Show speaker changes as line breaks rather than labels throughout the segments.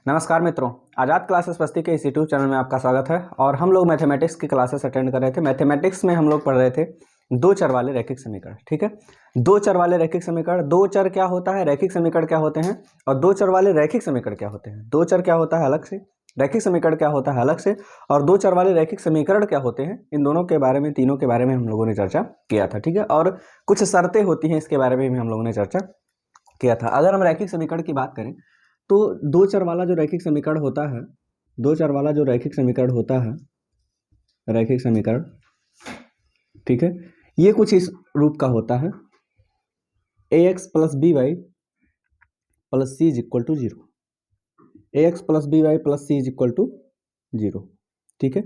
नमस्कार मित्रों, आज़ाद क्लासेस बस्ती के इस यूट्यूब चैनल में आपका स्वागत है। और हम लोग मैथमेटिक्स की क्लासेस अटेंड कर रहे थे। मैथमेटिक्स में हम लोग पढ़ रहे थे दो चर वाले रैखिक समीकरण। ठीक है, दो चर वाले रैखिक समीकरण, दो चर क्या होता है, रैखिक समीकरण क्या होते हैं, और दो चर वाले रैखिक समीकरण क्या होते हैं। दो चर क्या होता है अलग से, रैखिक समीकरण क्या होता है अलग से, और दो चर वाले रैखिक समीकरण क्या होते हैं, इन दोनों के बारे में, तीनों के बारे में हम लोगों ने चर्चा किया था। ठीक है, और कुछ शर्तें होती हैं, इसके बारे में भी हम लोगों ने चर्चा किया था। अगर हम रैखिक समीकरण की बात करें तो दो चर वाला जो रैखिक समीकरण होता है, दो चर वाला जो रैखिक समीकरण होता है, रैखिक समीकरण, ठीक है, ये कुछ इस रूप का होता है। ax plus B Y plus C is equal to zero, ax plus B Y plus C is equal to zero. ठीक है,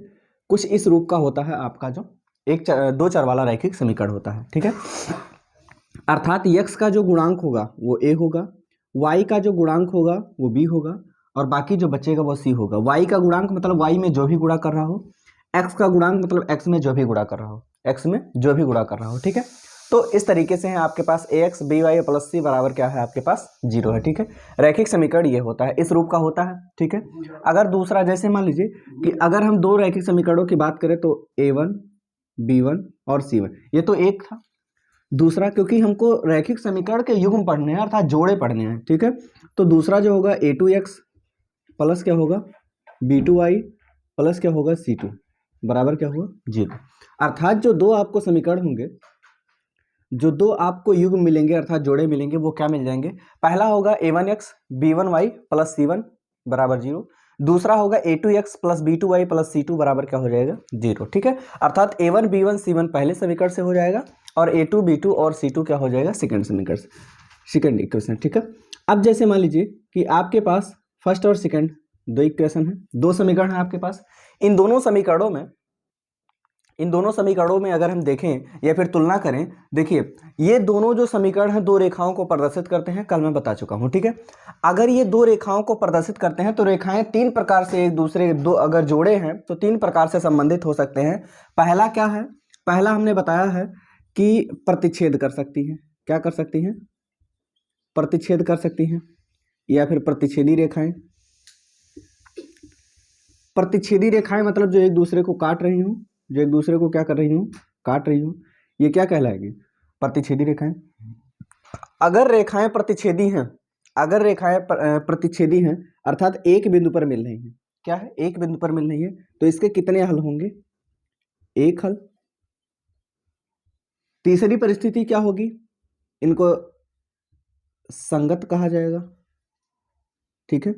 कुछ इस रूप का होता है आपका जो दो चर वाला रैखिक समीकरण होता है। ठीक है, अर्थात x का जो गुणांक होगा वो a होगा, y का जो गुणांक होगा वो b होगा, और बाकी जो बचेगा वो c होगा। y का गुणांक मतलब y में जो भी गुणा कर रहा हो, x का गुणांक मतलब x में जो भी गुणा कर रहा हो, x में जो भी गुणा कर रहा हो। ठीक है, तो इस तरीके से है आपके पास ax by प्लस c बराबर क्या है, आपके पास जीरो है। ठीक है, रैखिक समीकरण ये होता है, इस रूप का होता है। ठीक है, अगर दूसरा, जैसे मान लीजिए कि अगर हम दो रैखिक समीकरणों की बात करें तो a1 b1 और c1, ये तो एक था। दूसरा, क्योंकि हमको रैखिक समीकरण के युग्म पढ़ने हैं अर्थात जोड़े पढ़ने हैं। ठीक है, तो दूसरा जो होगा a2x प्लस क्या होगा b2y प्लस क्या होगा c2 बराबर क्या होगा जीरो। अर्थात जो दो आपको समीकरण होंगे, जो दो आपको युग्म मिलेंगे अर्थात जोड़े मिलेंगे, वो क्या मिल जाएंगे। पहला होगा a1x b1y प्लस c1 बराबर जीरो, दूसरा होगा a2x plus b2y plus c2 बराबर क्या हो जाएगा जीरो। ठीक है, अर्थात a1 b1 c1 पहले समीकरण से हो जाएगा और a2 b2 और c2 क्या हो जाएगा सेकंड समीकरण से, सेकंड इक्वेशन। ठीक है, अब जैसे मान लीजिए कि आपके पास फर्स्ट और सेकंड दो इक्वेशन है, दो समीकरण है आपके पास। इन दोनों समीकरणों में अगर हम देखें या फिर तुलना करें, देखिए ये दोनों जो समीकरण हैं दो रेखाओं को प्रदर्शित करते हैं, कल मैं बता चुका हूं। ठीक है, अगर ये दो रेखाओं को प्रदर्शित करते हैं तो रेखाएं तीन प्रकार से एक दूसरे, दो अगर जोड़े हैं तो तीन प्रकार से संबंधित हो सकते हैं। पहला क्या है, पहला हमने बताया है कि प्रतिच्छेद कर सकती हैं। क्या कर सकती हैं, प्रतिच्छेद कर सकती हैं, या फिर प्रतिच्छेदी रेखाएं। प्रतिच्छेदी रेखाएं मतलब जो एक दूसरे को काट रही हूं, जो एक दूसरे को क्या कर रही हूं, काट रही हूं, ये क्या कहलाएगी, प्रतिच्छेदी रेखाएं। अगर रेखाएं प्रतिच्छेदी हैं, अगर रेखाएं प्रतिच्छेदी हैं अर्थात एक बिंदु पर मिल रही हैं, क्या है, एक बिंदु पर मिल रही है, तो इसके कितने हल होंगे, एक हल। तीसरी परिस्थिति क्या होगी, इनको संगत कहा जाएगा। ठीक है,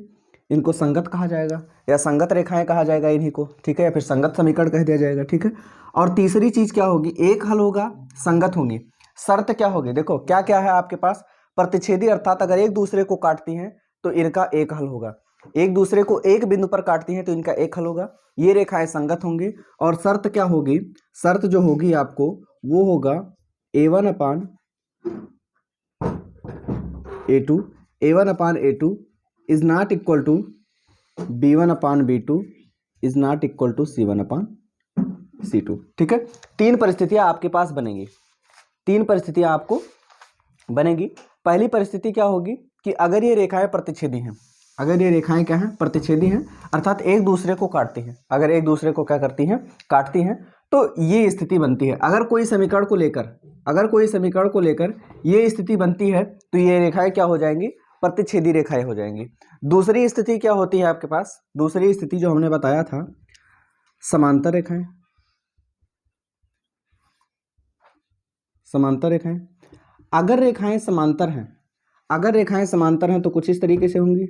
इनको संगत कहा जाएगा या संगत रेखाएं कहा जाएगा इन्हीं को। ठीक है, या फिर संगत समीकरण कह दिया जाएगा। ठीक है, और तीसरी चीज क्या होगी, एक हल होगा, संगत होंगी। शर्त क्या होगी, देखो क्या क्या है आपके पास, प्रतिच्छेदी अर्थात अगर एक दूसरे को काटती हैं तो इनका एक हल होगा, एक दूसरे को एक बिंदु पर काटती हैं तो इनका एक हल होगा, ये रेखाएं संगत होंगी। और शर्त क्या होगी, शर्त जो होगी आपको वो होगा a1 upon a2, a1 upon a2 is not equal to b1 upon b2 is not equal to c1 upon c2। ठीक है, तीन परिस्थितियां आपके पास बनेंगी, तीन परिस्थितियां आपको बनेगी। पहली परिस्थिति क्या होगी कि अगर ये रेखाएं प्रतिच्छेदी हैं, अगर ये रेखाएं क्या हैं, प्रतिच्छेदी हैं अर्थात एक दूसरे को काटती हैं, अगर एक दूसरे को क्या करती हैं, काटती हैं, तो ये स्थिति बनती है। अगर कोई समीकरण को लेकर, अगर कोई समीकरण को लेकर ये स्थिति बनती है तो ये रेखाएं क्या हो जाएंगी, प्रतिच्छेदी रेखाएं हो जाएंगी। दूसरी स्थिति क्या होती है आपके पास, दूसरी स्थिति जो हमने बताया था, समांतर रेखाएं, समांतर रेखाएं। अगर रेखाएं समांतर हैं, अगर रेखाएं समांतर हैं तो कुछ इस तरीके से होंगी।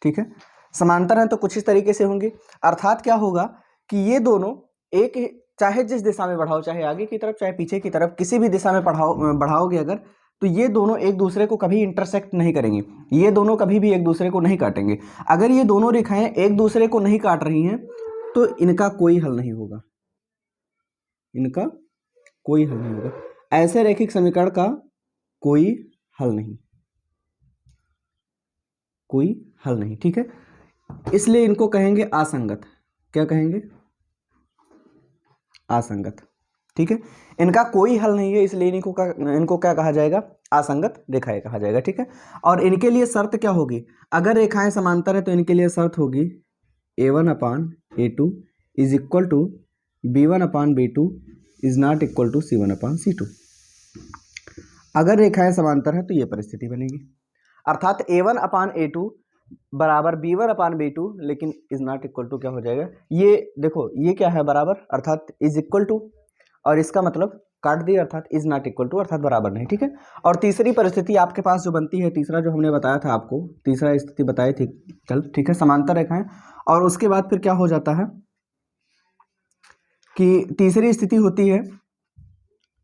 ठीक है, समांतर हैं तो कुछ इस तरीके से होंगी, अर्थात क्या होगा कि ये दोनों एक, चाहे जिस दिशा में बढ़ाओ, चाहे आगे की तरफ चाहे पीछे की तरफ, किसी भी दिशा में बढ़ाओगे अगर, तो ये दोनों एक दूसरे को कभी इंटरसेक्ट नहीं करेंगे, ये दोनों कभी भी एक दूसरे को नहीं काटेंगे। अगर ये दोनों रेखाएं एक दूसरे को नहीं काट रही हैं तो इनका कोई हल नहीं होगा, इनका कोई हल नहीं होगा, ऐसे रैखिक समीकरण का कोई हल नहीं, कोई हल नहीं। ठीक है, इसलिए इनको कहेंगे असंगत। क्या कहेंगे, असंगत। ठीक है, इनका कोई हल नहीं है, इसलिए इनको क्या कहा जाएगा, असंगत रेखाएं कहा जाएगा। ठीक है, और इनके लिए शर्त क्या होगी, अगर रेखाएं समांतर है तो इनके लिए शर्त होगी A1/A2 is equal to B1/B2 is not equal to C1/C2। अगर रेखाएं समांतर है तो ये परिस्थिति बनेगी, अर्थात A1/A2 बराबर B1/B2, लेकिन इज नॉट इक्वल टू क्या हो जाएगा, ये देखो ये क्या है बराबर, अर्थात इज इक्वल टू, और इसका मतलब काट दिया, अर्थात इज नॉट इक्वल टू अर्थात बराबर नहीं। ठीक है, और तीसरी परिस्थिति आपके पास जो बनती है, तीसरा जो हमने बताया था आपको, तीसरा स्थिति बताई थी कल। ठीक है, समांतर रेखाएं, और उसके बाद फिर क्या हो जाता है कि तीसरी स्थिति होती है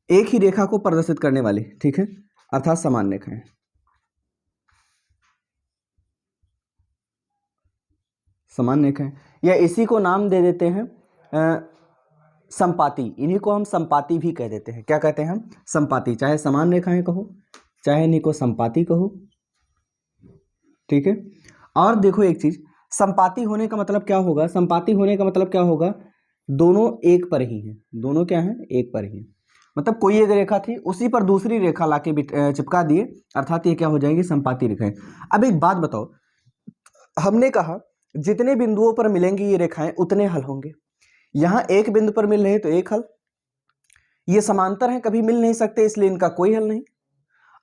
एक ही रेखा को प्रदर्शित करने वाली। ठीक है, अर्थात समान रेखाएं, समान रेखाएं, या इसी को नाम दे देते हैं संपाती, इन्हीं को हम संपाती भी कह देते हैं। क्या कहते हैं हम, संपाती, चाहे समान रेखाएं कहो, चाहे इन्हीं को संपाती कहो। ठीक है, और देखो एक चीज, संपाती होने का मतलब क्या होगा, संपाती होने का मतलब क्या होगा, दोनों एक पर ही हैं, दोनों क्या हैं, एक पर ही हैं। मतलब कोई एक रेखा थी, उसी पर दूसरी रेखा लाके चिपका दिए, अर्थात ये क्या हो जाएंगी, संपाती रेखाएं। अब एक बात बताओ, हमने कहा जितने बिंदुओं पर मिलेंगी ये रेखाएं उतने हल होंगे, यहां एक बिंदु पर मिल रहे तो एक हल, ये समांतर हैं कभी मिल नहीं सकते इसलिए इनका कोई हल नहीं,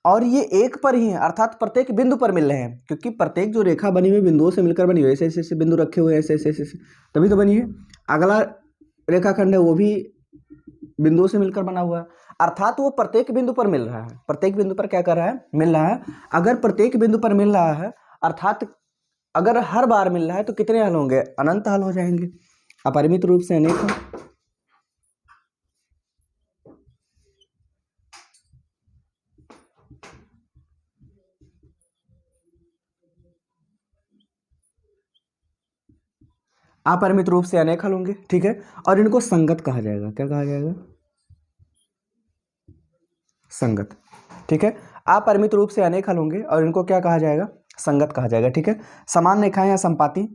और ये एक पर ही है अर्थात प्रत्येक बिंदु पर मिल रहे हैं, क्योंकि प्रत्येक जो रेखा बनी हुई बिंदुओं से मिलकर बनी हुई, ऐसे ऐसे बिंदु रखे हुए ऐसे ऐसे ऐसे तभी तो बनी है। अगला रेखाखंड है वो भी बिंदुओं से मिलकर बना हुआ है, अर्थात वो प्रत्येक बिंदु पर मिल रहा है, प्रत्येक बिंदु पर क्या कर रहा है, मिल रहा है। अगर प्रत्येक बिंदु पर मिल रहा है, अर्थात अगर हर बार मिल रहा है तो कितने हल होंगे, अनंत हल हो जाएंगे, अपरिमित रूप से अनेक हल। अपरिमित रूप से अनेक हल होंगे। ठीक है, और इनको संगत कहा जाएगा, क्या कहा जाएगा, संगत। ठीक है, अपरिमित रूप से अनेक हल होंगे और इनको क्या कहा जाएगा, संगत कहा जाएगा। ठीक है, समान रेखाएं या संपाती।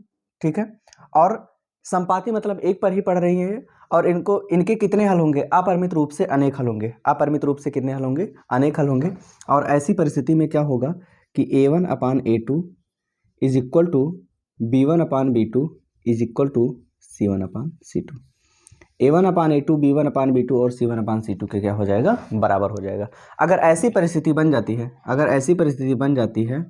ठीक है, और संपाती मतलब एक पर ही पड़ रही है, और इनके कितने हल होंगे, अपरिमित रूप से अनेक हल होंगे, अपरिमित रूप से कितने हल होंगे, अनेक हल होंगे। और ऐसी परिस्थिति में क्या होगा कि A1/A2 is equal to B1/B2 is equal to C1/C2। A1/A2, B1/B2 और C1/C2 के क्या हो जाएगा, बराबर हो जाएगा। अगर ऐसी परिस्थिति बन जाती है, अगर ऐसी परिस्थिति बन जाती है,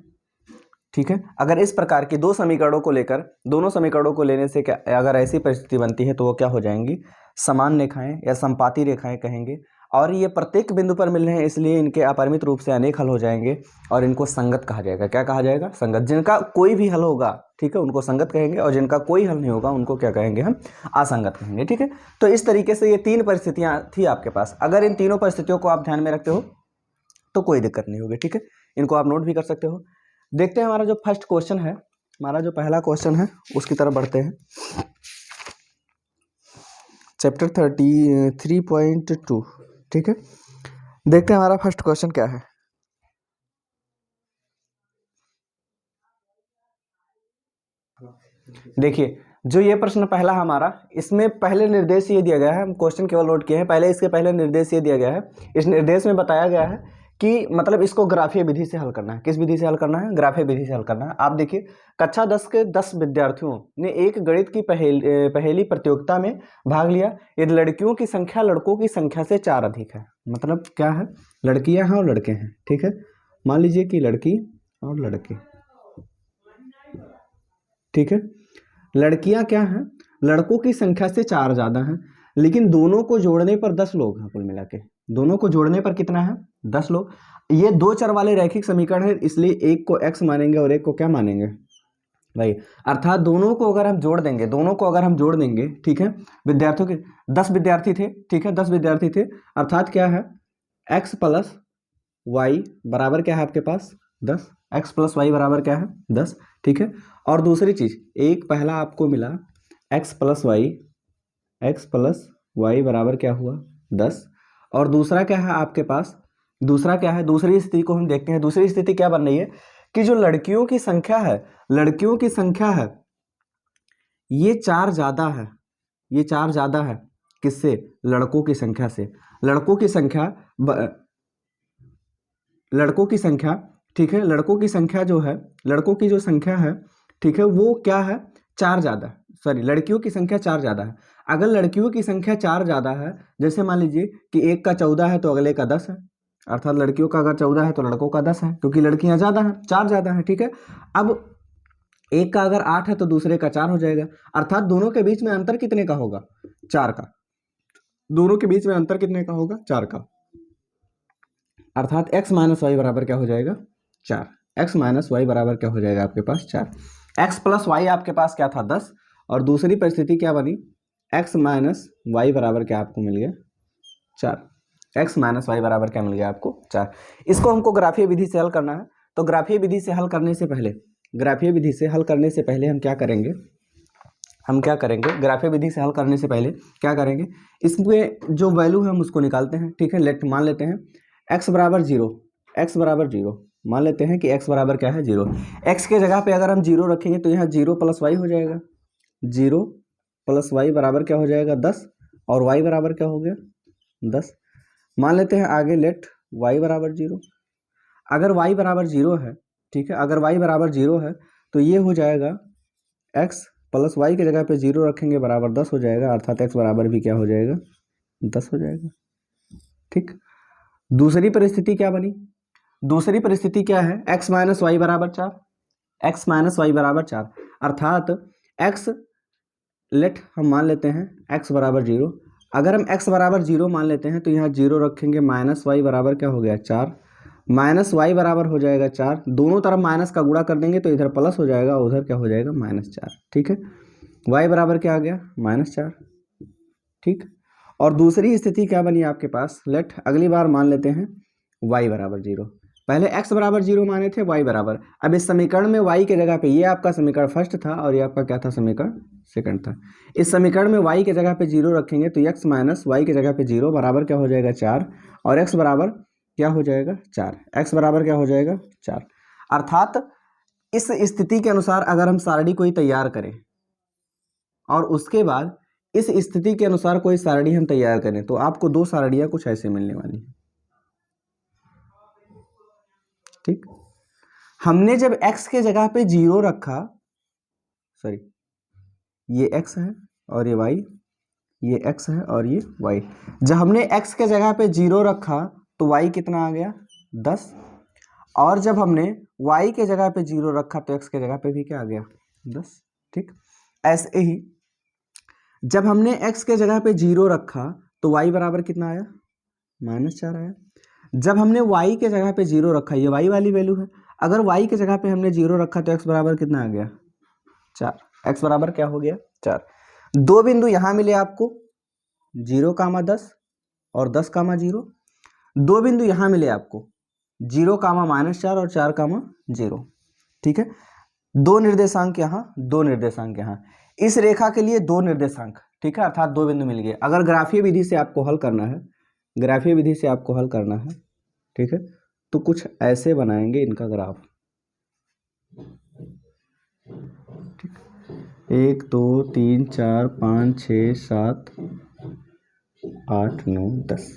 ठीक है, अगर इस प्रकार के दो समीकरणों को लेकर, दोनों समीकरणों को लेने से क्या, अगर ऐसी परिस्थिति बनती है तो वो क्या हो जाएंगी, समान रेखाएं या संपाती रेखाएं कहेंगे, और ये प्रत्येक बिंदु पर मिल रहे हैं इसलिए इनके अपरिमित रूप से अनेक हल हो जाएंगे, और इनको संगत कहा जाएगा। क्या कहा जाएगा, संगत। जिनका कोई भी हल होगा, ठीक है, उनको संगत कहेंगे, और जिनका कोई हल नहीं होगा उनको क्या कहेंगे, हम असंगत कहेंगे। ठीक है, तो इस तरीके से ये तीन परिस्थितियां थी आपके पास, अगर इन तीनों परिस्थितियों को आप ध्यान में रखते हो तो कोई दिक्कत नहीं होगी। ठीक है, इनको आप नोट भी कर सकते हो। देखते हैं हमारा जो फर्स्ट क्वेश्चन है, हमारा जो पहला क्वेश्चन है उसकी तरफ बढ़ते हैं। चैप्टर 33.2। ठीक है, देखते हैं हमारा फर्स्ट क्वेश्चन क्या है। देखिए, जो ये प्रश्न पहला हमारा, इसमें पहले निर्देश ये दिया गया है, हम क्वेश्चन केवल नोट किए हैं, पहले इसके पहले निर्देश ये दिया गया है। इस निर्देश में बताया गया है कि मतलब इसको ग्राफीय विधि से हल करना है। किस विधि से हल करना है, ग्राफीय विधि से हल करना है। आप देखिए, कक्षा 10 के 10 विद्यार्थियों ने एक गणित की पहेली प्रतियोगिता में भाग लिया। यदि लड़कियों की संख्या लड़कों की संख्या से 4 अधिक है, मतलब क्या है, लड़कियां हैं और लड़के हैं। ठीक है, मान लीजिए कि लड़की और लड़के, ठीक है, लड़कियां क्या हैं, लड़कों की संख्या से 4 ज़्यादा हैं, लेकिन दोनों को जोड़ने पर 10 लोग हैं कुल मिला के। दोनों को जोड़ने पर कितना है, 10 लोग। ये दो चर वाले रैखिक समीकरण है, इसलिए एक को x मानेंगे और एक को क्या मानेंगे भाई, अर्थात दोनों को अगर हम जोड़ देंगे, दोनों को अगर हम जोड़ देंगे, ठीक है, विद्यार्थियों के 10 विद्यार्थी थे, ठीक है, 10 विद्यार्थी थे, अर्थात क्या है, x प्लस वाई बराबर क्या है आपके पास 10, x प्लस वाई बराबर क्या है 10। ठीक है, और दूसरी चीज, एक पहला आपको मिला x प्लस वाई बराबर क्या हुआ 10, और दूसरा क्या है आपके पास, दूसरा क्या है, दूसरी स्थिति को हम देखते हैं। दूसरी स्थिति क्या बन रही है कि जो लड़कियों की संख्या है, लड़कियों की संख्या है ये 4 ज़्यादा है, ये 4 ज़्यादा है किससे? लड़कों की संख्या से। लड़कों की संख्या ठीक है, लड़कों की संख्या जो है, लड़कों की जो संख्या है, ठीक है, वो क्या है? 4 ज़्यादा, सॉरी, लड़कियों की संख्या 4 ज़्यादा है। अगर लड़कियों की संख्या 4 ज़्यादा है, जैसे मान लीजिए कि एक का 14 है तो अगले का 10 है, अर्थात लड़कियों का अगर 14 है तो लड़कों का 10 है, क्योंकि लड़कियां ज़्यादा हैं, 4 ज़्यादा है, ठीक है। अब एक का अगर 8 है तो दूसरे का 4 हो जाएगा, अर्थात दोनों के बीच में अंतर कितने का होगा? 4 का। दोनों के बीच में अंतर कितने का होगा? 4 का। अर्थात x माइनस वाई बराबर क्या हो जाएगा? 4। x माइनस वाई बराबर क्या हो जाएगा आपके पास? 4। x प्लस वाई आपके पास क्या था? 10। और दूसरी परिस्थिति क्या बनी? x माइनस वाई बराबर क्या आपको मिल गया? 4। x माइनस वाई बराबर क्या मिल गया आपको? 4। इसको हमको ग्राफीय विधि से हल करना है। तो ग्राफीय विधि से हल करने से पहले हम क्या करेंगे? ग्राफीय विधि से हल करने से पहले क्या करेंगे? इसमें जो वैल्यू है हम उसको निकालते हैं, ठीक है। मान लेते हैं x बराबर 0, मान लेते हैं कि x बराबर क्या है? 0। x के जगह पे अगर हम 0 रखेंगे तो यहाँ 0 प्लस वाई हो जाएगा। 0 प्लस वाई बराबर क्या हो जाएगा? 10। और y बराबर क्या हो गया? 10। मान लेते हैं आगे लेट y बराबर 0। अगर y बराबर 0 है, ठीक है, अगर y बराबर 0 है तो ये हो जाएगा x प्लस वाई की जगह पे 0 रखेंगे बराबर 10 हो जाएगा, अर्थात x बराबर भी क्या हो जाएगा? 10 हो जाएगा, ठीक। दूसरी परिस्थिति क्या बनी? दूसरी परिस्थिति क्या है? x माइनस वाई बराबर 4। x माइनस वाई बराबर 4, अर्थात x लेट हम मान लेते हैं x बराबर 0। अगर हम x बराबर 0 मान लेते हैं तो यहाँ 0 रखेंगे, माइनस वाई बराबर क्या हो गया? 4। माइनस वाई बराबर हो जाएगा 4। दोनों तरफ माइनस का गुणा कर देंगे तो इधर प्लस हो जाएगा, उधर क्या हो जाएगा? -4, ठीक है। y बराबर क्या आ गया? -4, ठीक। और दूसरी स्थिति क्या बनी आपके पास? लेट अगली बार मान लेते हैं y बराबर 0। पहले x बराबर 0 माने थे, y बराबर। अब इस समीकरण में y के जगह पे, ये आपका समीकरण फर्स्ट था और ये आपका क्या था? समीकरण सेकंड था। इस समीकरण में y के जगह पे 0 रखेंगे तो x माइनस वाई के जगह पे 0 बराबर क्या हो जाएगा? 4। और x बराबर क्या हो जाएगा? 4। x बराबर क्या हो जाएगा? 4। अर्थात इस स्थिति के अनुसार अगर हम सारणी कोई तैयार करें और उसके बाद इस स्थिति के अनुसार कोई सारणी हम तैयार करें तो आपको 2 सारणियां कुछ ऐसे मिलने वाली हैं, ठीक। हमने जब x के जगह पे 0 रखा, सॉरी, ये x है और ये y, ये x है और ये y। जब हमने x के जगह पे 0 रखा तो y कितना आ गया? 10। और जब हमने y के जगह पे 0 रखा तो x के जगह पे भी क्या आ गया? 10, ठीक। ऐसे ही जब हमने x के जगह पे 0 रखा तो y बराबर कितना आया? -4 आया। जब हमने y के जगह पे 0 रखा, ये y वाली वैल्यू है, अगर y के जगह पे हमने 0 रखा तो x बराबर कितना आ गया? 4। x बराबर क्या हो गया? 4। 2 बिंदु यहाँ मिले आपको, 0, 10 और 10, 0। 2 बिंदु यहाँ मिले आपको, 0, -4 और 4, 0, ठीक है। 2 निर्देशांक यहाँ, 2 निर्देशांक यहाँ। इस रेखा के लिए 2 निर्देशांक, ठीक है, अर्थात 2 बिंदु मिल गए। अगर ग्राफीय विधि से आपको हल करना है, ग्राफीय विधि से आपको हल करना है, ठीक है, तो कुछ ऐसे बनाएंगे इनका ग्राफ, ठीक। 1 2 3 4 5 6 7 8 9 10।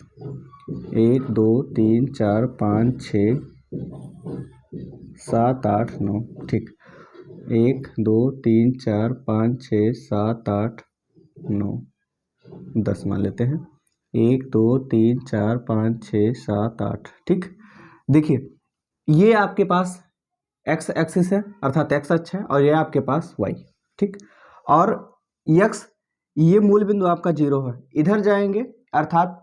1 2 3 4 5 6 7 8 9, ठीक। 1 2 3 4 5 6 7 8 9 10 मान लेते हैं। 1 2 3 4 5 6 7 8, ठीक। देखिए ये आपके पास x एक्सिस है, अर्थात x अक्ष है, और ये आपके पास y, ठीक। और x, ये मूल बिंदु आपका 0 है, इधर जाएंगे अर्थात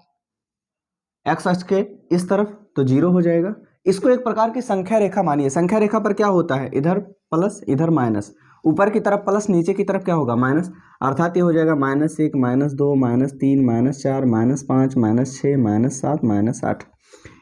x अक्ष के इस तरफ तो 0 हो जाएगा। इसको एक प्रकार की संख्या रेखा मानिए। संख्या रेखा पर क्या होता है? इधर प्लस इधर माइनस, ऊपर की तरफ प्लस, नीचे की तरफ क्या होगा? माइनस, अर्थात ये हो जाएगा -1 -2 -3 -4 -5 -6 -7 -8।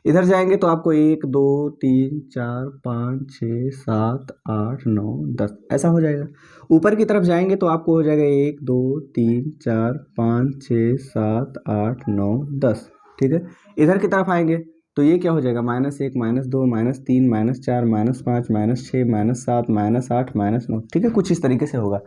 इधर जाएंगे तो आपको 1 2 3 4 5 6 7 8 9 10 ऐसा हो जाएगा। ऊपर की तरफ जाएंगे तो आपको हो जाएगा 1 2 3 4 5 6 7 8 9 10, ठीक है। इधर की तरफ आएंगे तो ये क्या हो जाएगा? -1 -2 -3 -4 -5 -6 -7 -8 -9, ठीक है, कुछ इस तरीके से होगा।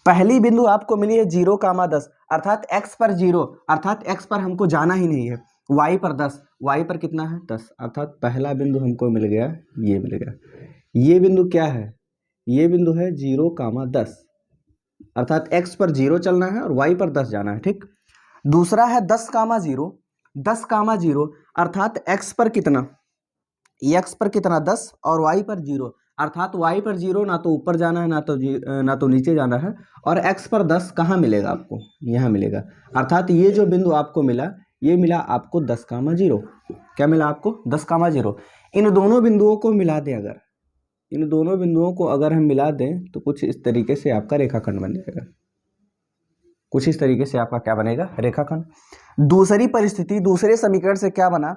पहली बिंदु आपको मिली है 0,10 अर्थात x पर 0 अर्थात x पर हमको जाना ही नहीं है, y पर 10, y पर कितना है 10 अर्थात पहला बिंदु हमको मिल गया, ये मिल गया। ये बिंदु क्या है, ये बिंदु है 0,10 अर्थात x पर 0 चलना है और y पर 10 जाना है, ठीक। दूसरा है 10,0, 10,0 अर्थात x पर कितना, x पर कितना 10 और y पर 0 अर्थात y पर 0 ना तो ऊपर जाना है ना तो नीचे जाना है, और x पर 10 कहाँ मिलेगा आपको, यहाँ मिलेगा। अर्थात ये जो बिंदु आपको मिला, ये मिला आपको 10,0। क्या मिला आपको 10,0। इन दोनों बिंदुओं को मिला दें, अगर इन दोनों बिंदुओं को अगर हम मिला दें तो कुछ इस तरीके से आपका रेखाखंड बन जाएगा, कुछ इस तरीके से आपका क्या बनेगा, रेखाखंड। दूसरी परिस्थिति, दूसरे समीकरण से क्या बना,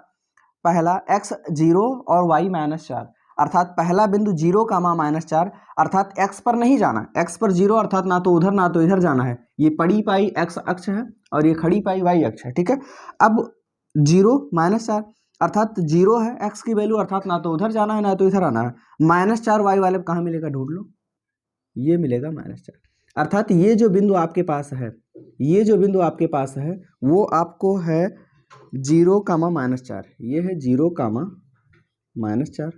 पहला x 0 और y -4 अर्थात पहला बिंदु 0,-4 अर्थात x पर नहीं जाना, x पर 0 अर्थात ना तो उधर ना तो इधर जाना है। ये पड़ी पाई x अक्ष है और ये खड़ी पाई y अक्ष है, ठीक है। अब 0 -4 अर्थात 0 है x की वैल्यू अर्थात ना तो उधर जाना है ना तो इधर आना है। -4 y वाले कहाँ मिलेगा, ढूंढ लो, ये मिलेगा -4 अर्थात ये जो बिंदु आपके पास है, ये जो बिंदु आपके पास है वो आपको है 0,-4, ये है 0,-4।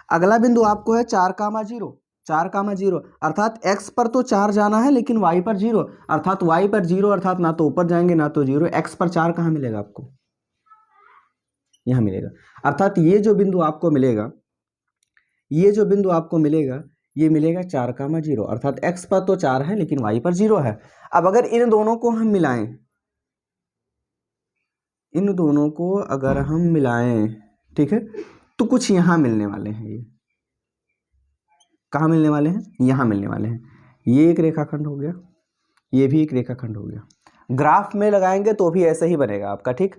अगला बिंदु आपको है 4,0, 4,0 अर्थात x पर तो 4 जाना है लेकिन y पर 0 अर्थात y पर 0 अर्थात ना तो ऊपर जाएंगे ना तो 0, x पर 4 कहाँ मिलेगा आपको, यहाँ मिलेगा। अर्थात ये जो बिंदु आपको मिलेगा, ये जो बिंदु आपको मिलेगा ये मिलेगा 4,0 अर्थात x पर तो 4 है लेकिन y पर 0 है। अब अगर इन दोनों को हम मिलाएं, इन दोनों को अगर हम मिलाएं, ठीक है, तो कुछ यहाँ मिलने वाले हैं। ये कहाँ मिलने वाले हैं, यहाँ मिलने वाले हैं। ये एक रेखाखंड हो गया, ये भी एक रेखाखंड हो गया। ग्राफ में लगाएंगे तो भी ऐसे ही बनेगा आपका, ठीक।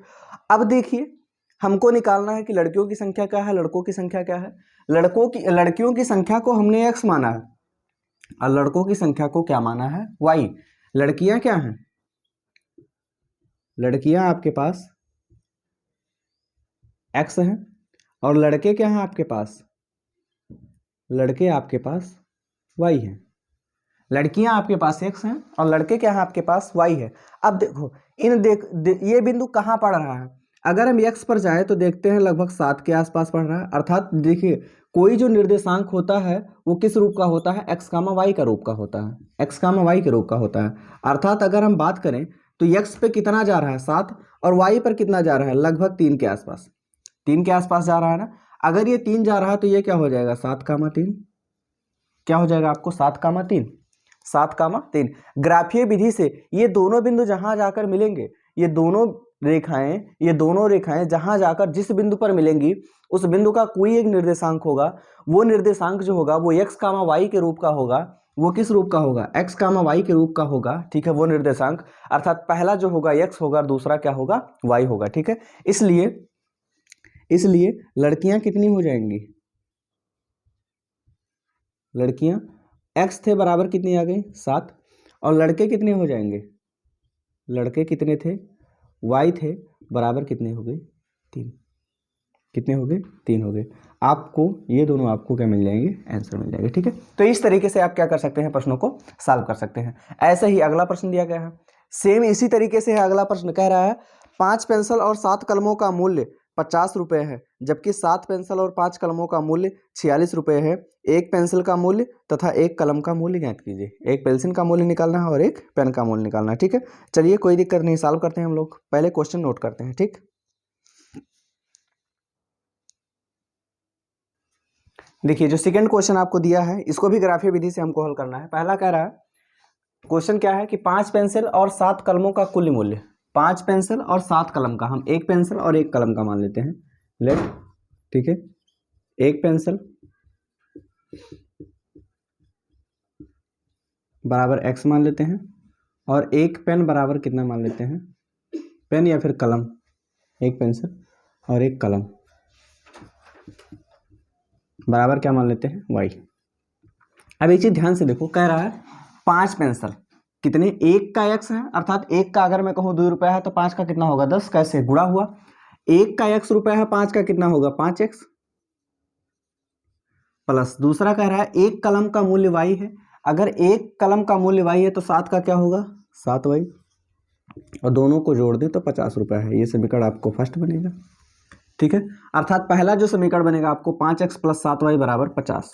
अब देखिए हमको निकालना है कि लड़कियों की संख्या क्या है, लड़कों की संख्या क्या है। लड़कियों की संख्या को हमने x माना है और लड़कों की संख्या को क्या माना है, y। लड़कियां क्या हैं, लड़कियां आपके पास x हैं और लड़के क्या हैं आपके पास, लड़के आपके पास y हैं। लड़कियां आपके पास x हैं और लड़के क्या हैं आपके पास y है। अब देखो ये बिंदु कहाँ पड़ रहा है, अगर हम x पर जाए तो देखते हैं लगभग 7 के आसपास पड़ रहा है। अर्थात देखिए कोई जो निर्देशांक होता है वो किस रूप का होता है, x, y का रूप का होता है, x, y के रूप का होता है। अर्थात अगर हम बात करें तो x पे कितना जा रहा है 7 और y पर कितना जा रहा है, लगभग 3 के आसपास, 3 के आसपास जा रहा है ना। अगर ये 3 जा रहा है तो ये क्या हो जाएगा 7,3, क्या हो जाएगा आपको 7,3, 7,3। ग्राफीय विधि से ये दोनों बिंदु जहां जाकर मिलेंगे, ये दोनों रेखाएं जहां जाकर जिस बिंदु पर मिलेंगी उस बिंदु का कोई एक निर्देशांक होगा, वो निर्देशांक जो होगा वो x, y के रूप का होगा। वो किस रूप का होगा, x, y के रूप का होगा, ठीक है, वो निर्देशांक। अर्थात पहला जो होगा x होगा और दूसरा क्या होगा, y होगा, ठीक है। इसलिए लड़कियां कितनी हो जाएंगी, लड़कियां x थे बराबर कितनी आ गई 7 और लड़के कितने हो जाएंगे, लड़के कितने थे y थे बराबर कितने हो गए 3, कितने हो गए 3 हो गए। आपको ये दोनों आपको क्या मिल जाएंगे, आंसर मिल जाएंगे, ठीक है। तो इस तरीके से आप क्या कर सकते हैं, प्रश्नों को सॉल्व कर सकते हैं। ऐसे ही अगला प्रश्न दिया गया है, सेम इसी तरीके से है। अगला प्रश्न कह रहा है 5 पेंसिल और 7 कलमों का मूल्य 50 रुपये है, जबकि 7 पेंसिल और 5 कलमों का मूल्य 46 रुपये है। एक पेंसिल का मूल्य तथा एक कलम का मूल्य ज्ञात कीजिए। एक पेंसिल का मूल्य निकालना है और एक पेन का मूल्य निकालना है, ठीक है। चलिए कोई दिक्कत नहीं, सॉल्व करते हैं हम लोग। पहले क्वेश्चन नोट करते हैं, ठीक। देखिए जो सेकंड क्वेश्चन आपको दिया है इसको भी ग्राफीय विधि से हमको हल करना है। पहला कह रहा है, क्वेश्चन क्या है कि 5 पेंसिल और 7 कलमों का कुल मूल्य, 5 पेंसिल और 7 कलम का, हम एक पेंसिल और एक कलम का मान लेते हैं, लेट, ठीक है। एक पेंसिल बराबर x मान लेते हैं और एक पेन बराबर कितना मान लेते हैं, पेन या फिर कलम, एक पेंसिल और एक कलम बराबर क्या मान लेते हैं, y। अब एक चीज ध्यान से देखो, कह रहा है 5 पेंसिल कितने, एक का x है अर्थात एक का अगर मैं कहूँ 2 रुपया है तो 5 का कितना होगा 10, कैसे गुणा हुआ। एक का x रुपया है, 5 का कितना होगा 5x, प्लस दूसरा कह रहा है एक कलम का मूल्य y है अगर एक कलम का मूल्य y है तो 7 का क्या होगा 7y, और दोनों को जोड़ दें तो 50 रुपये है। ये समीकरण आपको फर्स्ट बनेगा, ठीक है। अर्थात पहला जो समीकरण बनेगा आपको 5x + 7y = 50,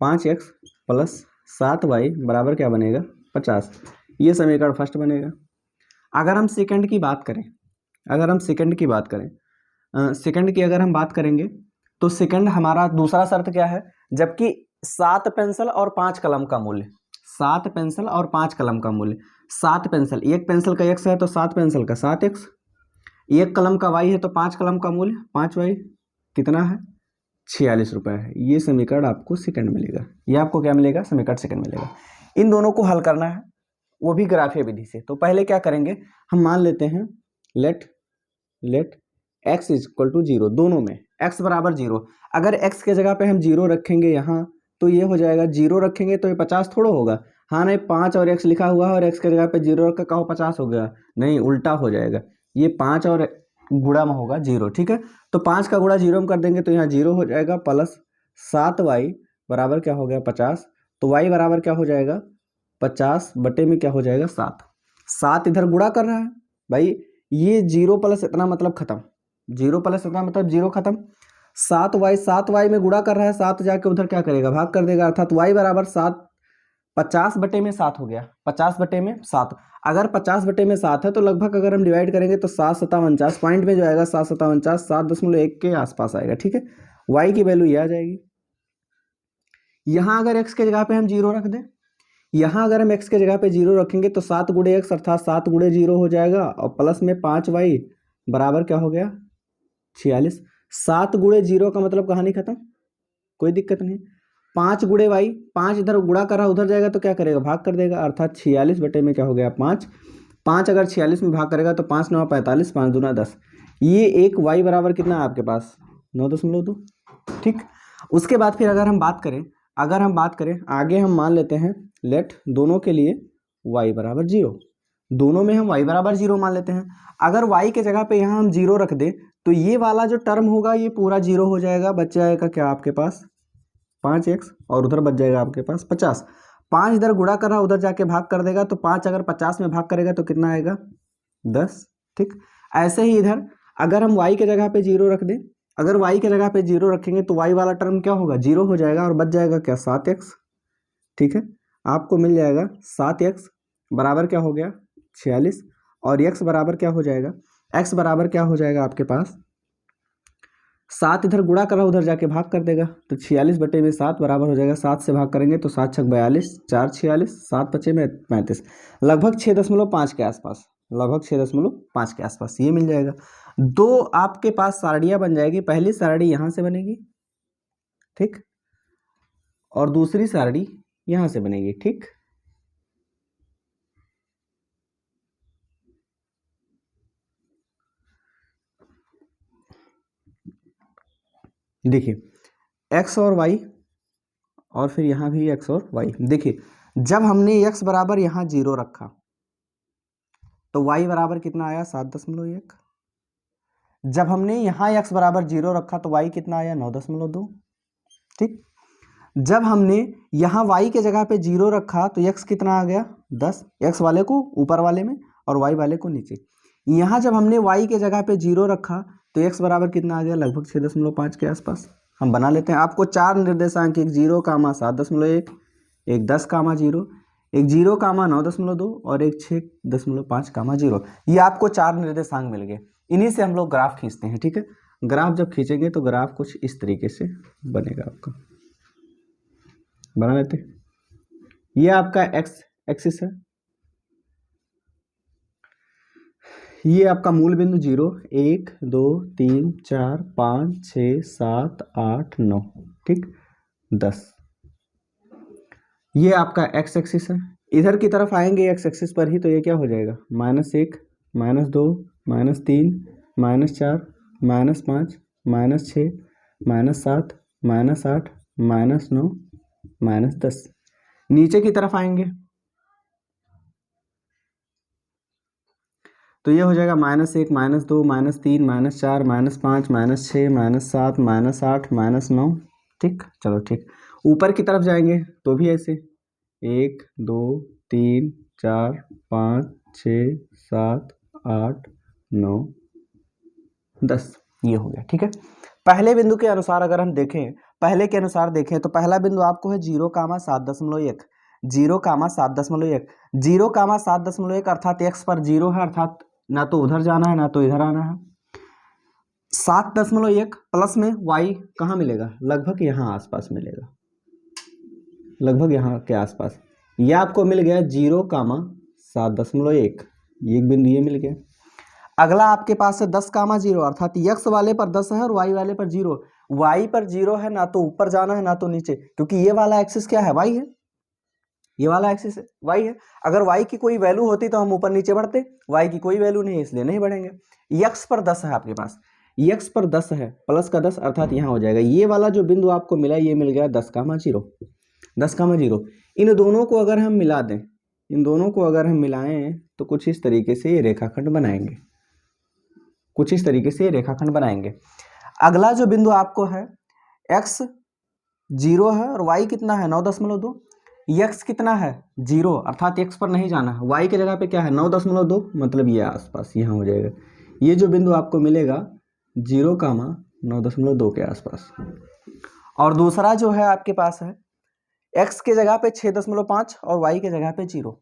5x + 7y बराबर क्या बनेगा 50, ये समीकरण फर्स्ट बनेगा। अगर हम सेकंड की बात करें, सेकंड की अगर हम बात करेंगे तो सेकंड हमारा दूसरा शर्त क्या है, जबकि 7 पेंसिल और 5 कलम का मूल्य, 7 पेंसिल और 5 कलम का मूल्य, 7 पेंसिल, एक पेंसिल का x है तो 7 पेंसिल का 7x, एक कलम का y है तो 5 कलम का मूल्य 5y, कितना है 46 रुपये है। ये समीकरण आपको सेकंड मिलेगा, ये आपको क्या मिलेगा समीकरण सेकंड मिलेगा। इन दोनों को हल करना है, वो भी ग्राफीय विधि से। तो पहले क्या करेंगे, हम मान लेते हैं लेट x = 0, दोनों में x = 0। अगर x के जगह पे हम 0 रखेंगे यहाँ तो ये हो जाएगा, 0 रखेंगे तो ये 50 थोड़ा होगा, हाँ नहीं 5 और x लिखा हुआ है और x के जगह पे 0 रख कर कहो 50 हो गया, नहीं उल्टा हो जाएगा, ये 5 और गुणा में होगा 0, ठीक है। तो 5 का गुणा 0 में कर देंगे तो यहाँ 0 हो जाएगा, प्लस 7y बराबर क्या हो गया 50, तो y बराबर क्या हो जाएगा 50 बटे में क्या हो जाएगा 7, 7 इधर गुणा कर रहा है भाई, ये 0 प्लस इतना मतलब खत्म, 0 प्लस इतना मतलब 0 खत्म, 7y में गुणा कर रहा है, 7 जाके उधर क्या करेगा भाग कर देगा, अर्थात y बराबर 7, 50 बटे में 7 हो गया, 50 बटे में 7। अगर 50 बटे में 7 है तो लगभग अगर हम डिवाइड करेंगे तो 7 7 49, पॉइंट में जो आएगा 7 7 49, 7.1 के आसपास आएगा, ठीक है। y की वैल्यू ये आ जाएगी। यहाँ अगर x के जगह पे हम 0 रख दें, यहाँ अगर हम x के जगह पे 0 रखेंगे तो 7 गुणे x अर्थात 7 गुणे 0 हो जाएगा, और प्लस में 5y बराबर क्या हो गया 46। 7 गुणे 0 का मतलब कहानी खत्म, कोई दिक्कत नहीं। 5 गुणे y, 5 इधर गुणा करा उधर जाएगा तो क्या करेगा भाग कर देगा, अर्थात 46 बटे में क्या हो गया 5, 5 अगर 46 में भाग करेगा तो 5 9 45, 5 दूना 10, ये एक y बराबर कितना है आपके पास 9.2, ठीक। उसके बाद फिर अगर हम बात करें आगे, हम मान लेते हैं लेट दोनों के लिए y = 0, दोनों में हम y = 0 मान लेते हैं। अगर y के जगह पे यहाँ हम 0 रख दें तो ये वाला जो टर्म होगा ये पूरा 0 हो जाएगा, बच जाएगा क्या आपके पास 5x, और उधर बच जाएगा आपके पास 50। 5 इधर गुणा कर रहा उधर जाके भाग कर देगा, तो 5 अगर 50 में भाग करेगा तो कितना आएगा 10, ठीक। ऐसे ही इधर अगर हम y के जगह पे 0 रख दें, अगर y के जगह पे 0 रखेंगे तो y वाला टर्म क्या होगा 0 हो जाएगा, और बच जाएगा क्या 7x, ठीक है। आपको मिल जाएगा 7x बराबर क्या हो गया 46, और x बराबर क्या हो जाएगा, x बराबर क्या हो जाएगा आपके पास 7 इधर गुणा करा उधर जाके भाग कर देगा, तो 46 बटे में 7 बराबर हो जाएगा, 7 से भाग करेंगे तो 7 छक 42, 4 46, 7 बचे में 35, लगभग 6.5 के आसपास, लगभग 6.5 के आसपास ये मिल जाएगा। दो आपके पास सारणियाँ बन जाएगी, पहली सारणी यहाँ से बनेगी, ठीक, और दूसरी सारणी यहाँ से बनेगी, ठीक। देखिए x और y, और फिर यहाँ भी x और y। देखिए जब हमने x बराबर यहाँ 0 रखा तो y बराबर कितना आया 7.1, जब हमने यहाँ x बराबर 0 रखा तो y कितना आया 9.2, ठीक। जब हमने यहाँ y के जगह पे 0 रखा तो x कितना आ गया 10, x वाले को ऊपर वाले में और y वाले को नीचे। यहाँ जब हमने y के जगह पे 0 रखा तो x बराबर कितना आ गया लगभग 6.5 के आसपास। हम बना लेते हैं, आपको 4 निर्देशांक, एक 0, 7.1, एक 10, 0, एक 0, 9.2 और एक 6.5, 0। ये आपको 4 निर्देशांक मिल गए। इन्हीं से हम लोग ग्राफ खींचते हैं, ठीक है। ग्राफ जब खींचेंगे तो ग्राफ कुछ इस तरीके से बनेगा, आपका बना लेते हैं। ये आपका x एक्सिस है, ये आपका मूल बिंदु 0, 1 2 3 4 5 6 7 8 9, ठीक, 10। ये आपका x एक्सिस है, इधर की तरफ आएंगे x एक्सिस पर ही तो ये क्या हो जाएगा -1 -2 -3 -4 -5 -6 -7 -8 -9 -10। नीचे की तरफ आएंगे तो ये हो जाएगा -1 -2 -3 -4 -5 -6 -7 -8 -9, ठीक, चलो ठीक। ऊपर की तरफ जाएंगे तो भी ऐसे 1 2 3 4 5 6 7 8 9 10 ये हो गया। ठीक है, पहले बिंदु के अनुसार अगर हम देखें, पहले के अनुसार देखें तो पहला बिंदु आपको है 0,7.1, 0,7.1, 0,7.1 अर्थात x पर 0 है, अर्थात ना तो उधर जाना है ना तो इधर आना है। 7.1 प्लस में y कहाँ मिलेगा, लगभग यहाँ आसपास मिलेगा, लगभग यहाँ के आसपास। यह आपको मिल गया 0,7.1, ये एक बिंदु ये मिल गया। अगला आपके पास है 10,0 अर्थात x वाले पर 10 है और y वाले पर 0। y पर 0 है, ना तो ऊपर जाना है ना तो नीचे, क्योंकि ये वाला एक्सिस क्या है, y है, ये वाला एक्सिस y है। अगर y की कोई वैल्यू होती तो हम ऊपर नीचे बढ़ते, y की कोई वैल्यू नहीं है इसलिए नहीं बढ़ेंगे। x पर 10 है आपके पास, x पर 10 है, प्लस का 10 अर्थात यहाँ हो जाएगा। ये वाला जो बिंदु आपको मिला ये मिल गया 10,0, 10,0। इन दोनों को अगर हम मिला दें, इन दोनों को अगर हम मिलाएं तो कुछ इस तरीके से ये रेखाखंड बनाएंगे, कुछ इस तरीके से ये रेखाखंड बनाएंगे। अगला जो बिंदु आपको है x 0 है और y कितना है 9.2, x कितना है 0 अर्थात x पर नहीं जाना है, y के जगह पे क्या है 9.2, मतलब ये आसपास यहाँ हो जाएगा। ये जो बिंदु आपको मिलेगा 0,9.2 के आसपास। और दूसरा जो है आपके पास है x के जगह पे 6.5 और y के जगह पे 0।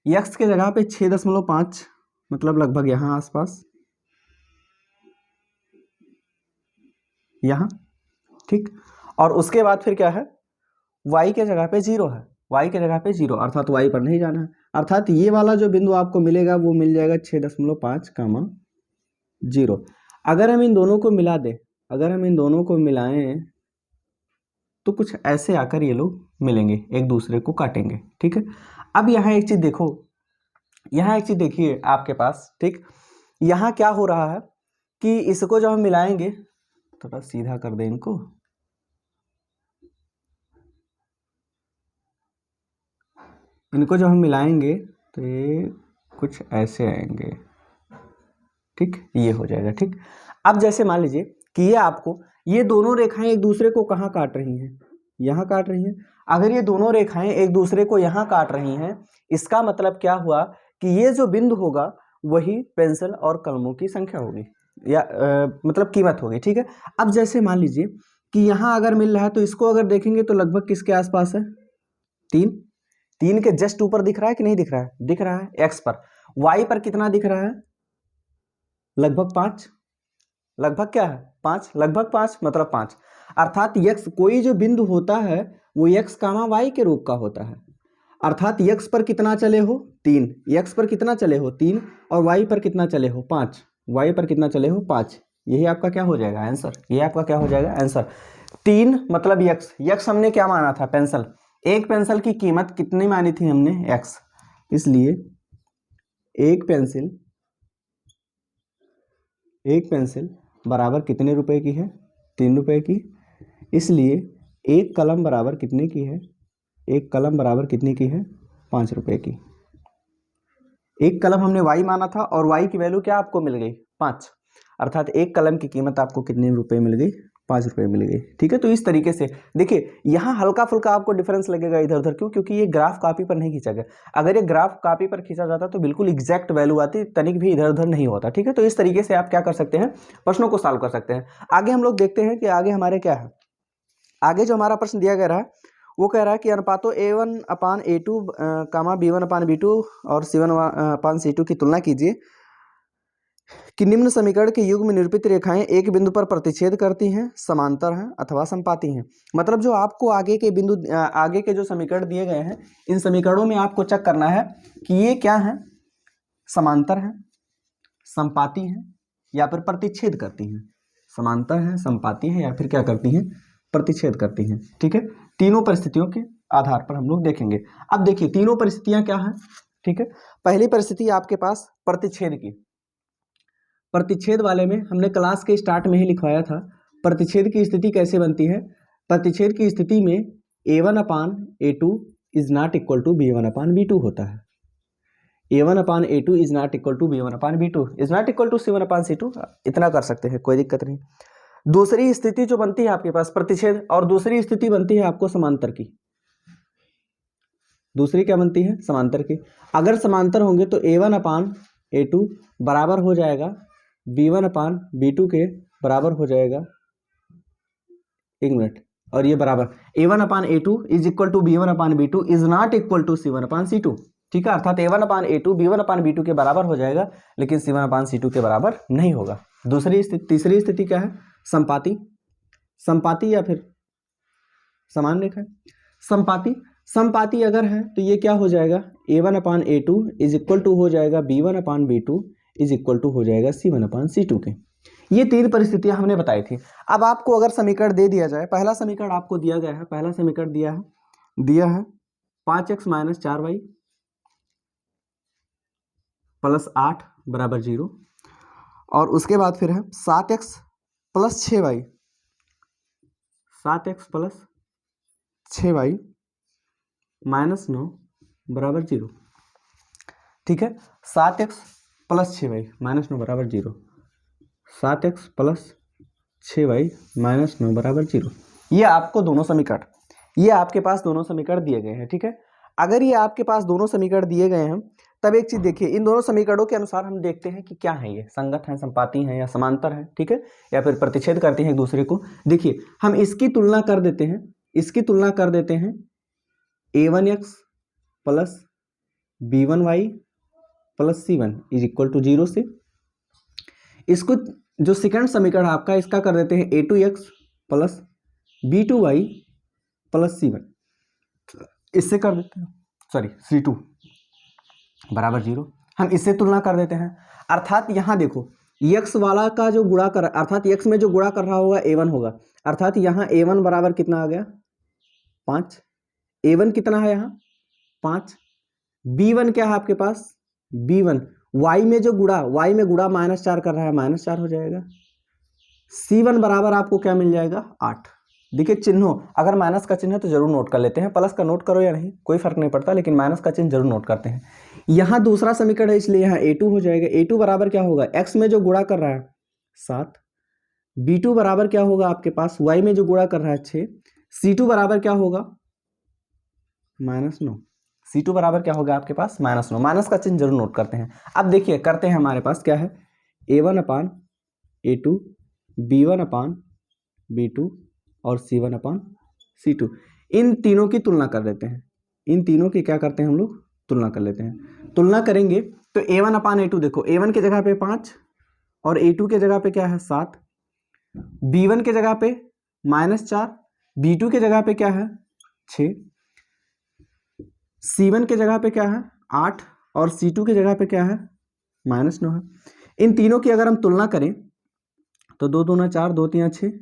x के जगह पे 6.5 मतलब लगभग यहाँ आसपास, यहाँ, ठीक। और उसके बाद फिर क्या है, y के जगह पे 0 है, y के जगह पे 0 अर्थात y पर नहीं जाना है, अर्थात ये वाला जो बिंदु आपको मिलेगा वो मिल जाएगा 6.5, 0। अगर हम इन दोनों को मिला दें, अगर हम इन दोनों को मिलाएं तो कुछ ऐसे आकर ये लोग मिलेंगे, एक दूसरे को काटेंगे। ठीक है, अब यहाँ एक चीज देखो, यहाँ एक चीज देखिए आपके पास, ठीक। यहाँ क्या हो रहा है कि इसको जब हम मिलाएंगे, थोड़ा सीधा कर दें इनको, इनको जब हम मिलाएंगे तो ये कुछ ऐसे आएंगे, ठीक, ये हो जाएगा। ठीक, अब जैसे मान लीजिए कि ये आपको, ये दोनों रेखाएं एक दूसरे को कहाँ काट रही हैं, यहाँ काट रही हैं। अगर ये दोनों रेखाएं एक दूसरे को यहाँ काट रही हैं, इसका मतलब क्या हुआ कि ये जो बिंदु होगा वही पेंसिल और कलमों की संख्या होगी, या मतलब कीमत होगी। ठीक है, अब जैसे मान लीजिए कि यहाँ अगर मिल रहा है तो इसको अगर देखेंगे तो लगभग किसके आसपास है, 3 के जस्ट ऊपर दिख रहा है कि नहीं दिख रहा है, दिख रहा है x पर। y पर कितना दिख रहा है, लगभग 5, लगभग क्या है 5, लगभग 5 मतलब 5, अर्थात x, कोई जो बिंदु होता है वो x, y के रूप का होता है, अर्थात x पर कितना चले हो 3, x पर कितना चले हो 3 और y पर कितना चले हो 5, y पर कितना चले हो 5। यही आपका क्या हो जाएगा आंसर, यही आपका क्या हो जाएगा आंसर। 3 मतलब x हमने क्या माना था, पेंसिल। एक पेंसिल की कीमत कितनी मानी थी हमने, x, इसलिए एक पेंसिल बराबर कितने रुपए की है, 3 रुपए की, इसलिए एक कलम बराबर कितने की है, एक कलम बराबर कितने की है, 5 रुपए की। एक कलम हमने y माना था और y की वैल्यू क्या आपको मिल गई 5, अर्थात एक कलम की कीमत आपको कितने रुपए मिल गई, 5 रुपए मिल गई। ठीक है, तो इस तरीके से देखिए, यहाँ हल्का फुल्का आपको डिफरेंस लगेगा इधर उधर, क्यों, क्योंकि ये ग्राफ कॉपी पर नहीं खींचा गया। अगर ये ग्राफ कॉपी पर खींचा जाता तो बिल्कुल एग्जैक्ट वैल्यू आती, तनिक भी इधर उधर नहीं होता। ठीक है, तो इस तरीके से आप क्या कर सकते हैं, प्रश्नों को सॉल्व कर सकते हैं। आगे हम लोग देखते हैं कि आगे हमारे क्या है। आगे जो हमारा प्रश्न दिया गया है वो कह रहा है कि अनुपातों A1/A2, B1/B2 और C1/C2 की तुलना कीजिए कि निम्न समीकरण के युग्म में निरूपित रेखाएं एक बिंदु पर प्रतिच्छेद करती हैं, समांतर हैं अथवा समपाती हैं। मतलब जो आपको आगे के बिंदु, आगे के जो समीकरण दिए गए हैं, इन समीकरणों में आपको चेक करना है कि ये क्या है, समांतर हैं, समपाती हैं या फिर प्रतिच्छेद करती हैं। समांतर हैं, समपाती हैं या फिर क्या करती हैं, प्रतिच्छेद करती हैं। ठीक है, तीनों परिस्थितियों के आधार पर हम लोग देखेंगे। अब देखिए तीनों परिस्थितियां क्या हैं। ठीक है, पहली परिस्थिति आपके पास प्रतिच्छेद की, प्रतिच्छेद वाले में हमने क्लास के स्टार्ट में ही लिखवाया था। प्रतिच्छेद की स्थिति कैसे बनती है, प्रतिच्छेद की स्थिति में A1/A2 is not equal to B1/B2 होता है। A1/A2 is not equal to B1/B2 is not equal to C1/C2, इतना कर सकते हैं, कोई दिक्कत नहीं। दूसरी स्थिति जो बनती है आपके पास प्रतिच्छेद, और दूसरी स्थिति बनती है आपको समांतर की। दूसरी क्या बनती है? समांतर की। अगर समांतर होंगे तो A1 अपान A2 बराबर हो जाएगा B1 अपान B2 के बराबर हो जाएगा, एक मिनट, और ये बराबर A1 upon A2 is equal to B1 upon B2 is not equal to C1 upon C2। ठीक है, अर्थात A1 upon A2 B1 upon B2 के बराबर हो जाएगा, लेकिन C1 अपान C2 के बराबर नहीं होगा। दूसरी स्थिति, तीसरी स्थिति क्या है? संपाती। संपाती या फिर समान रेखा। संपाती, संपाती अगर है तो ये क्या हो जाएगा? A1 upon A2 is equal to हो जाएगा B1 upon B2 is equal to हो जाएगा C1 अपान C2 के। ये तीन परिस्थितियां हमने बताई थी। अब आपको अगर समीकरण दे दिया जाए, पहला समीकरण आपको दिया गया है, पहला समीकरण दिया है 5x माइनस 4y प्लस 8 बराबर 0, और उसके बाद फिर है 7x plus 6y, 7x plus 6y minus 9 बराबर 0। ठीक है, 7x प्लस 6y माइनस 9 बराबर 0, 7x प्लस 6y माइनस 9 बराबर 0। ये आपको दोनों समीकरण, ये आपके पास दोनों समीकरण दिए गए हैं। ठीक है, अगर ये आपके पास दोनों समीकरण दिए गए हैं, तब एक चीज देखिए, इन दोनों समीकरणों के अनुसार हम देखते हैं कि क्या है, ये संगत है, संपाती है या समांतर है। ठीक है, या फिर प्रतिच्छेद करते हैं एक दूसरे को। देखिए, हम इसकी तुलना कर देते हैं, इसकी तुलना कर देते हैं A1x plus B1y plus C1 is equal to 0 से। इसको जो सेकंड समीकरण आपका, इसका कर देते हैं A2x plus B2y plus C1, इससे कर देते हैं, सॉरी C2 बराबर 0। हम इससे तुलना कर देते हैं, अर्थात यहाँ देखो x वाला का जो गुणा कर, अर्थात x में जो गुणा कर रहा होगा A1 होगा, अर्थात यहाँ A1 बराबर कितना आ गया? 5। A1 कितना है यहाँ? 5। B1 क्या है आपके पास? B1 y में जो गुणा, y में गुणा -4 कर रहा है, -4 हो जाएगा। C1 बराबर आपको क्या मिल जाएगा? 8। देखिए चिन्हों, अगर माइनस का चिन्ह है तो जरूर नोट कर लेते हैं, प्लस का नोट करो या नहीं कोई फर्क नहीं पड़ता, लेकिन माइनस का चिन्ह जरूर नोट करते हैं। यहाँ दूसरा समीकरण है, इसलिए यहाँ A2 हो जाएगा। A2 बराबर क्या होगा? x में जो गुणा कर रहा है 7, B2 बराबर क्या होगा आपके पास? y में जो गुणा कर रहा है 6, C2 बराबर क्या होगा? -9। C2 बराबर क्या होगा आपके पास? -9। माइनस का चिन्ह जरूर नोट करते हैं। अब देखिए करते हैं, हमारे पास क्या है? A1 upon A2, B1 upon B2 और C1 अपान C2, इन तीनों की तुलना कर देते हैं। इन तीनों की क्या करते हैं हम लोग? तुलना कर लेते हैं। तुलना करेंगे तो A1 अपान A2, देखो A1 के जगह पे 5 और A2 के जगह पे क्या है? 7, B1 के जगह पे -4, B2 के जगह पे क्या है? 6, C1 के जगह पे क्या है? 8, और C2 के जगह पे क्या है? -9 है। इन तीनों की अगर हम तुलना करें तो 2 दूना 4, 2 3 6,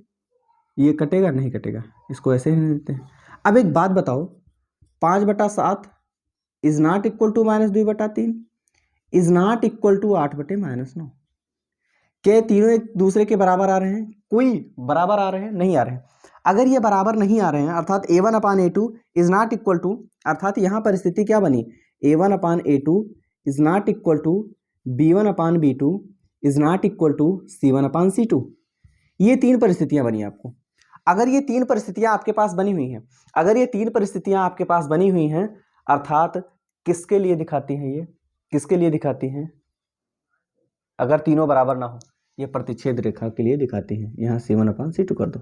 ये कटेगा? नहीं कटेगा, इसको ऐसे ही नहीं देते हैं। अब एक बात बताओ, 5/7 is not equal to -2/3 is not equal to 8/-9। क्या तीनों एक दूसरे के बराबर आ रहे हैं? कोई बराबर आ रहे हैं? नहीं आ रहे हैं। अगर ये बराबर नहीं आ रहे हैं, अर्थात A1 upon A2 is not equal to, अर्थात यहाँ परिस्थिति क्या बनी? A1 upon A2 is not equal to B1 upon B2 is not equal to C1 upon C2। ये तीन परिस्थितियां बनी आपको। अगर ये तीन परिस्थितियां आपके पास बनी हुई हैं, अगर ये तीन परिस्थितियां आपके पास बनी हुई हैं, अर्थात किसके लिए दिखाती हैं? ये किसके लिए दिखाती हैं? अगर तीनों बराबर ना हो, ये प्रतिच्छेद रेखा के लिए दिखाती हैं। यहाँ C1 अपान C2 कर दो,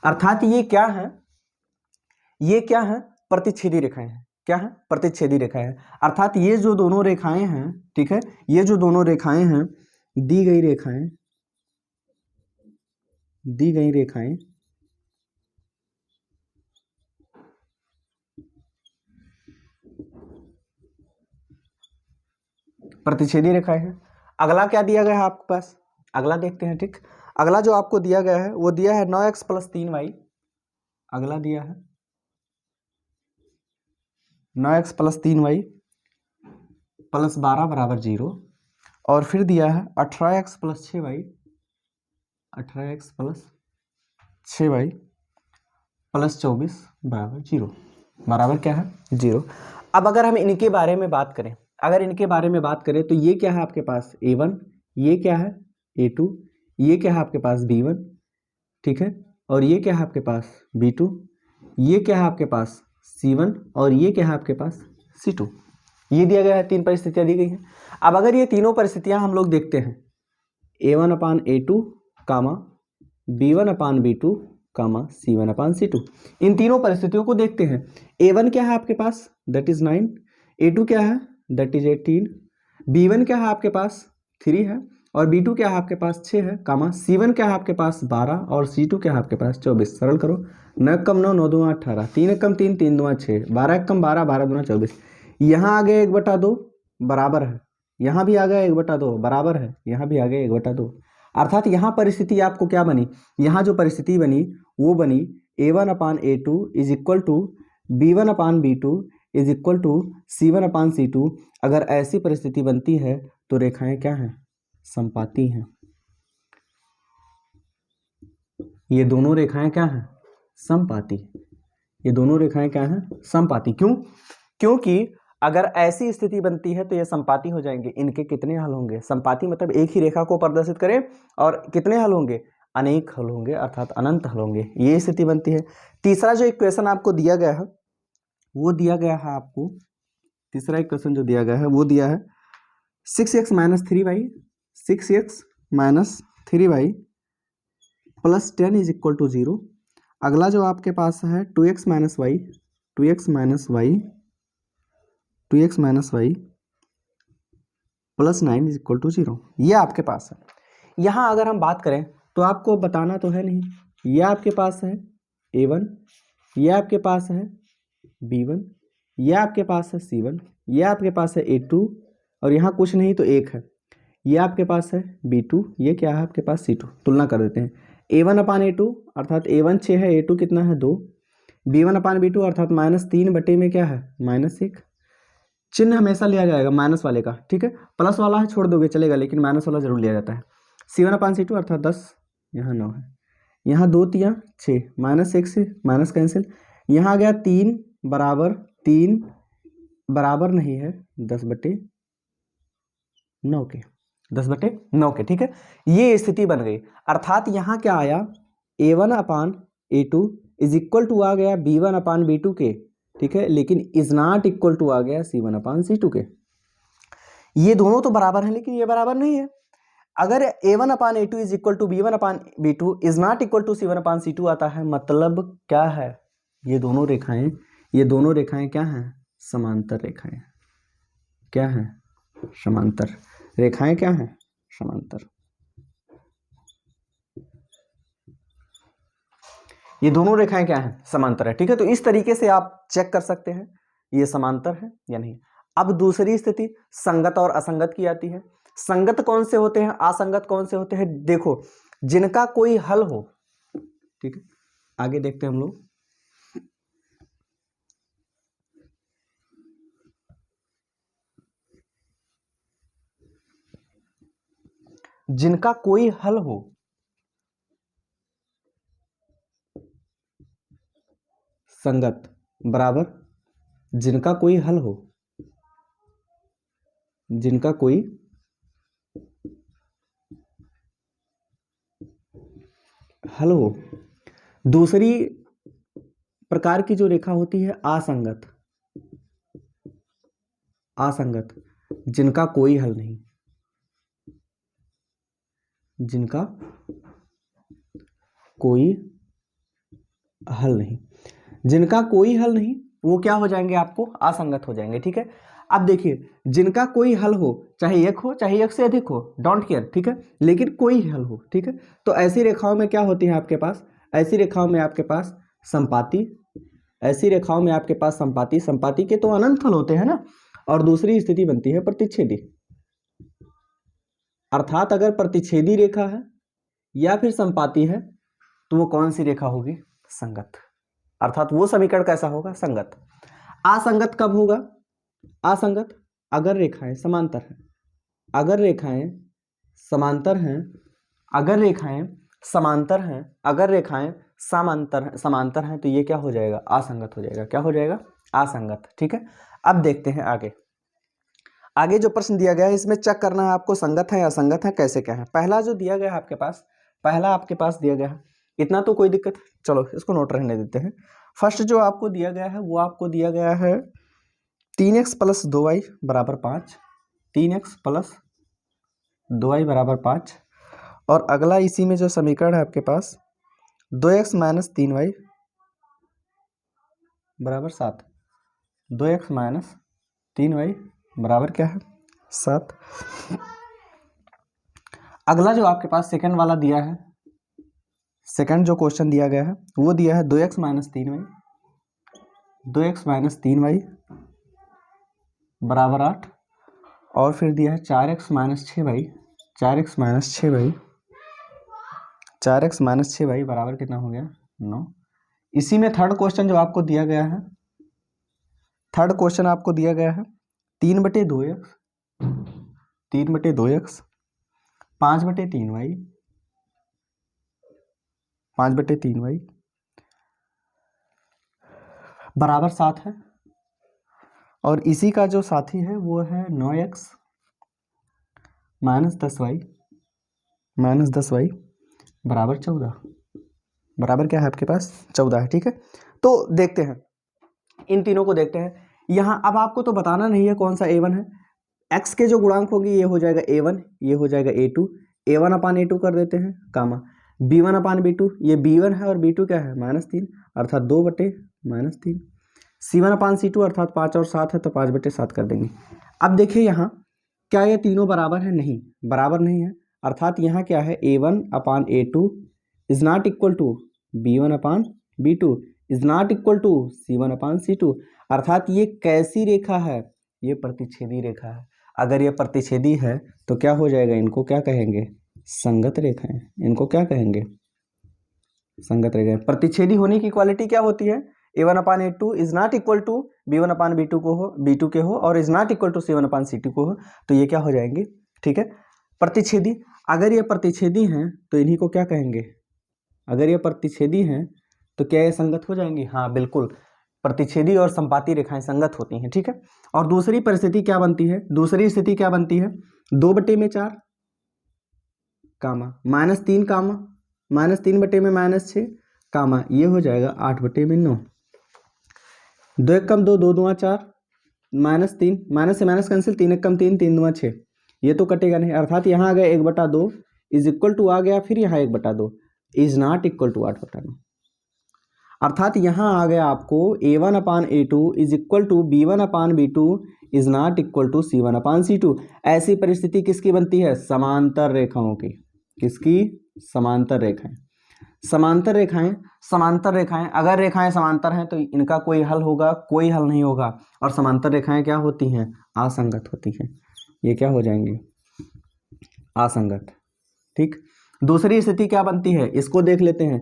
अर्थात ये क्या है? ये क्या है? प्रतिच्छेदी रेखाएं हैं। क्या है? प्रतिच्छेदी रेखाएं हैं। अर्थात ये जो दोनों रेखाएं हैं, ठीक है, ये जो दोनों रेखाएं हैं, दी गई रेखाएं प्रतिच्छेदी रेखाएं हैं। अगला क्या दिया गया है आपके पास? अगला देखते हैं। ठीक, अगला जो आपको दिया गया है वो दिया है 9x प्लस 3y। अगला दिया है 9x प्लस 3y प्लस 12 बराबर 0, और फिर दिया है 18x plus 6y, 18x plus 6y plus 24 बराबर 0, बराबर क्या है? 0। अब अगर हम इनके बारे में बात करें, अगर इनके बारे में बात करें तो ये क्या है आपके पास? A1, ये क्या है? A2, ये क्या है आपके पास? B1, ठीक है, और ये क्या है आपके पास B2, ये क्या है आपके पास C1 और ये क्या है आपके पास C2। ये दिया गया है, 3 परिस्थितियां दी गई हैं। अब अगर ये तीनों परिस्थितियां हम लोग देखते हैं A1/A2 कामा B1/B2 कामा C1/C2, इन तीनों परिस्थितियों को देखते हैं। A1 क्या है आपके पास दैट इज 9, A2 क्या है दैट इज 18, B1 क्या है आपके पास 3 है और B2 क्या है आपके पास 6 है कामा C1 क्या है आपके पास 12 और C2 क्या है आपके पास 24। सरल करो, 9 कम 9, 9 दूना 18, 3 कम 3, 3 दूना 6, 12 कम 12, 12 दूना 24। यहाँ आ गया 1/2 बराबर है, यहाँ भी आ गया 1/2 बराबर है, यहाँ भी आ गया 1/2। अर्थात यहाँ परिस्थिति आपको क्या बनी, यहाँ जो परिस्थिति बनी वो बनी A1/A2 is equal to B1/B2 is equal to C1/C2। अगर ऐसी परिस्थिति बनती है तो रेखाएं क्या हैं, समपाती हैं। ये दोनों रेखाएं क्या हैं, समपाती। ये दोनों रेखाएं क्या हैं, समपाती। क्यों? क्योंकि अगर ऐसी स्थिति बनती है तो ये समपाती हो जाएंगे। इनके कितने हल होंगे, समपाती मतलब एक ही रेखा को प्रदर्शित करें और कितने हल होंगे, अनेक हल होंगे, अर्थात अनंत हल होंगे। ये स्थिति बनती है। तीसरा जो इक्वेशन आपको दिया गया है वो दिया गया है आपको, तीसरा इक्वेशन जो दिया गया है वो दिया है 6x - 3y 6x - 3y plus 10 is equal to 0। अगला जो आपके पास है 2x - y 2x - y 2x - y plus 9 is equal to 0। ये आपके पास है। यहाँ अगर हम बात करें तो आपको बताना तो है नहीं, ये आपके पास है A1, ये आपके पास है B1, ये आपके पास है C1, ये आपके पास है A2 और यहाँ कुछ नहीं तो 1 है, ये आपके पास है B2, ये क्या है आपके पास C2। तुलना कर देते हैं। A1/A2 अर्थात A1 6 है, A2 कितना है 2, B1/B2 अर्थात -3 बटे में क्या है -1। चिन्ह हमेशा लिया जाएगा माइनस वाले का, ठीक है, प्लस वाला है छोड़ दोगे चलेगा लेकिन माइनस वाला जरूर लिया जाता है। C1/C2 अर्थात 10, यहाँ 9 है, यहाँ 2 3 6, -1 से माइनस कैंसिल, यहाँ आ गया 3 बराबर 3 बराबर नहीं है 10/9 के, 10/9 के, ठीक है। ये स्थिति बन गई। अर्थात यहाँ क्या आया A1/A2 इज इक्वल टू आ गया B1/B2 के, ठीक है, लेकिन इज नॉट इक्वल टू आ गया C1/C2 के। ये दोनों तो बराबर हैं लेकिन ये बराबर नहीं है। अगर A1/A2 is equal to B1/B2 is not equal to C1/C2 आता है, मतलब क्या है, ये दोनों रेखाएं क्या हैं, समांतर रेखाएं। क्या हैं, समांतर रेखाएं, क्या हैं, समांतर। ये दोनों रेखाएं क्या हैं, समांतर है, ठीक है। तो इस तरीके से आप चेक कर सकते हैं ये समांतर है या नहीं। अब दूसरी स्थिति संगत और असंगत की आती है। संगत कौन से होते हैं, असंगत कौन से होते हैं, देखो जिनका कोई हल हो, ठीक है, आगे देखते हैं हम लोग। जिनका कोई हल हो, संगत बराबर जिनका कोई हल हो, जिनका कोई हल हो। दूसरी प्रकार की जो रेखा होती है असंगत, असंगत जिनका कोई हल नहीं, जिनका कोई हल नहीं, जिनका कोई हल नहीं वो क्या हो जाएंगे, आपको असंगत हो जाएंगे, ठीक है। अब देखिए जिनका कोई हल हो, चाहे एक हो चाहे एक से अधिक हो, डोंट केयर, ठीक है, लेकिन कोई हल हो, ठीक है। तो ऐसी रेखाओं में क्या होती है आपके पास, ऐसी रेखाओं में आपके पास संपाती, ऐसी रेखाओं में आपके पास संपाती, संपाती के तो अनंत हल होते हैं ना। और दूसरी स्थिति बनती है प्रतिच्छेदी। अर्थात अगर प्रतिच्छेदी रेखा है या फिर संपाती है तो वो कौन सी रेखा होगी, संगत। अर्थात वो समीकरण कैसा होगा, संगत। असंगत कब होगा, असंगत अगर रेखाएं समांतर हैं, अगर रेखाएं समांतर हैं, अगर रेखाएं समांतर हैं, अगर रेखाएं समांतर हैं तो ये क्या हो जाएगा, असंगत हो जाएगा। क्या हो जाएगा, असंगत, ठीक है। अब देखते हैं आगे, आगे जो प्रश्न दिया गया है इसमें चेक करना है आपको संगत है या असंगत है, कैसे क्या है। पहला जो दिया गया है आपके पास, पहला आपके पास दिया गया है इतना तो कोई दिक्कत, चलो इसको नोट रहने देते हैं। फर्स्ट जो आपको दिया गया है वो आपको दिया गया है 3x + 2y = 5, 3x + 2y = 5। और अगला इसी में जो समीकरण है आपके पास 2x - 3y = 7, 2x - 3y बराबर क्या है 7। अगला जो आपके पास सेकंड वाला दिया है, सेकंड जो क्वेश्चन दिया गया है वो दिया है 2x - 3y, 2x - 3y = 8। और फिर दिया है 4x - 6y, 4x - 6y, 4x - 6y बराबर कितना हो गया 9। इसी में थर्ड क्वेश्चन जो आपको दिया गया है, थर्ड क्वेश्चन आपको दिया गया है 3/2x, 3/2x, 5/3y, 5/3y बराबर 7 है। और इसी का जो साथी है वो है 9x - 10y, -10y बराबर 14, बराबर क्या है आपके पास 14 है। ठीक है, तो देखते हैं इन तीनों को देखते हैं। यहाँ अब आपको तो बताना नहीं है कौन सा a1 है। x के जो गुणांक होगी ये हो जाएगा a1, ये हो जाएगा a2, a1/a2 कर देते हैं, कामा b1/b2, ये b1 है और b2 क्या है -3 अर्थात 2/-3, c1/c2 अर्थात 5 और 7 है तो 5/7 कर देंगे। अब देखिए यहाँ क्या ये तीनों बराबर है, नहीं बराबर नहीं है, अर्थात यहाँ क्या है a1/a2 is not equal to b1/b2 is not equal to c1/c2, अर्थात ये कैसी रेखा है, ये प्रतिच्छेदी रेखा है। अगर ये प्रतिच्छेदी है तो क्या हो जाएगा, इनको क्या कहेंगे संगत रेखाएं, इनको क्या कहेंगे संगत रेखाएं। प्रतिच्छेदी होने की क्वालिटी क्या होती है, a1/a2 is not equal to b1/b2 को हो, b2 के हो और is not equal to c1/c2 को हो, तो ये क्या हो जाएंगे, ठीक है प्रतिच्छेदी। अगर ये प्रतिच्छेदी हैं तो इन्हीं को क्या कहेंगे, अगर ये प्रतिच्छेदी हैं तो क्या ये संगत हो जाएंगी, हाँ बिल्कुल, प्रतिच्छेदी और संपाती रेखाएं संगत होती हैं। ठीक है, और दूसरी परिस्थिति क्या बनती है, दूसरी स्थिति क्या बनती है 2/4 कामा -3 कामा -3/6 कामा ये हो जाएगा 8/9, 2 1 कम 2, 2 2 4, -3, माइनस से माइनस कैंसिल, 3 1 कम 3, 3 2 6, ये तो कटेगा नहीं, अर्थात यहाँ आ गया 1/2 इज इक्वल टू आ गया, फिर यहाँ 1/2 इज नॉट इक्वल टू 8/9, अर्थात यहाँ आ गया आपको a1/a2 is equal to b1/b2 is not equal to c1/c2। ऐसी परिस्थिति किसकी बनती है, समांतर रेखाओं की, किसकी समांतर रेखाएं, समांतर रेखाएं, समांतर रेखाएं, अगर रेखाएं समांतर हैं तो इनका कोई हल होगा, कोई हल नहीं होगा। और समांतर रेखाएं क्या होती हैं, असंगत होती हैं, ये क्या हो जाएंगी असंगत। ठीक, दूसरी स्थिति क्या बनती है, इसको देख लेते हैं,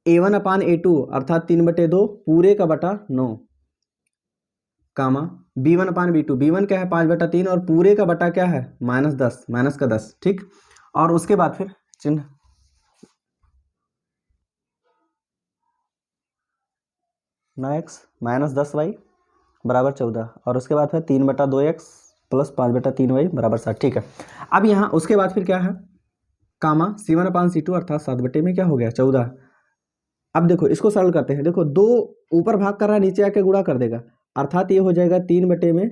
a1/a2 अर्थात 3/2 पूरे का बटा 9 कामा b1/b2, b1 क्या है 5/3 और पूरे का बटा क्या है -10, माइनस का 10। ठीक, और उसके बाद फिर चिन्ह 9x - 10y बराबर 14 और उसके बाद फिर 3/2x + 5/3y बराबर 7। ठीक है, अब यहाँ उसके बाद फिर क्या है कामा c1/c2 अर्थात 7 में क्या हो गया 14। अब देखो इसको सरल करते हैं, देखो 2 ऊपर भाग कर रहा है, नीचे आके गुणा कर देगा, अर्थात ये हो जाएगा 3/में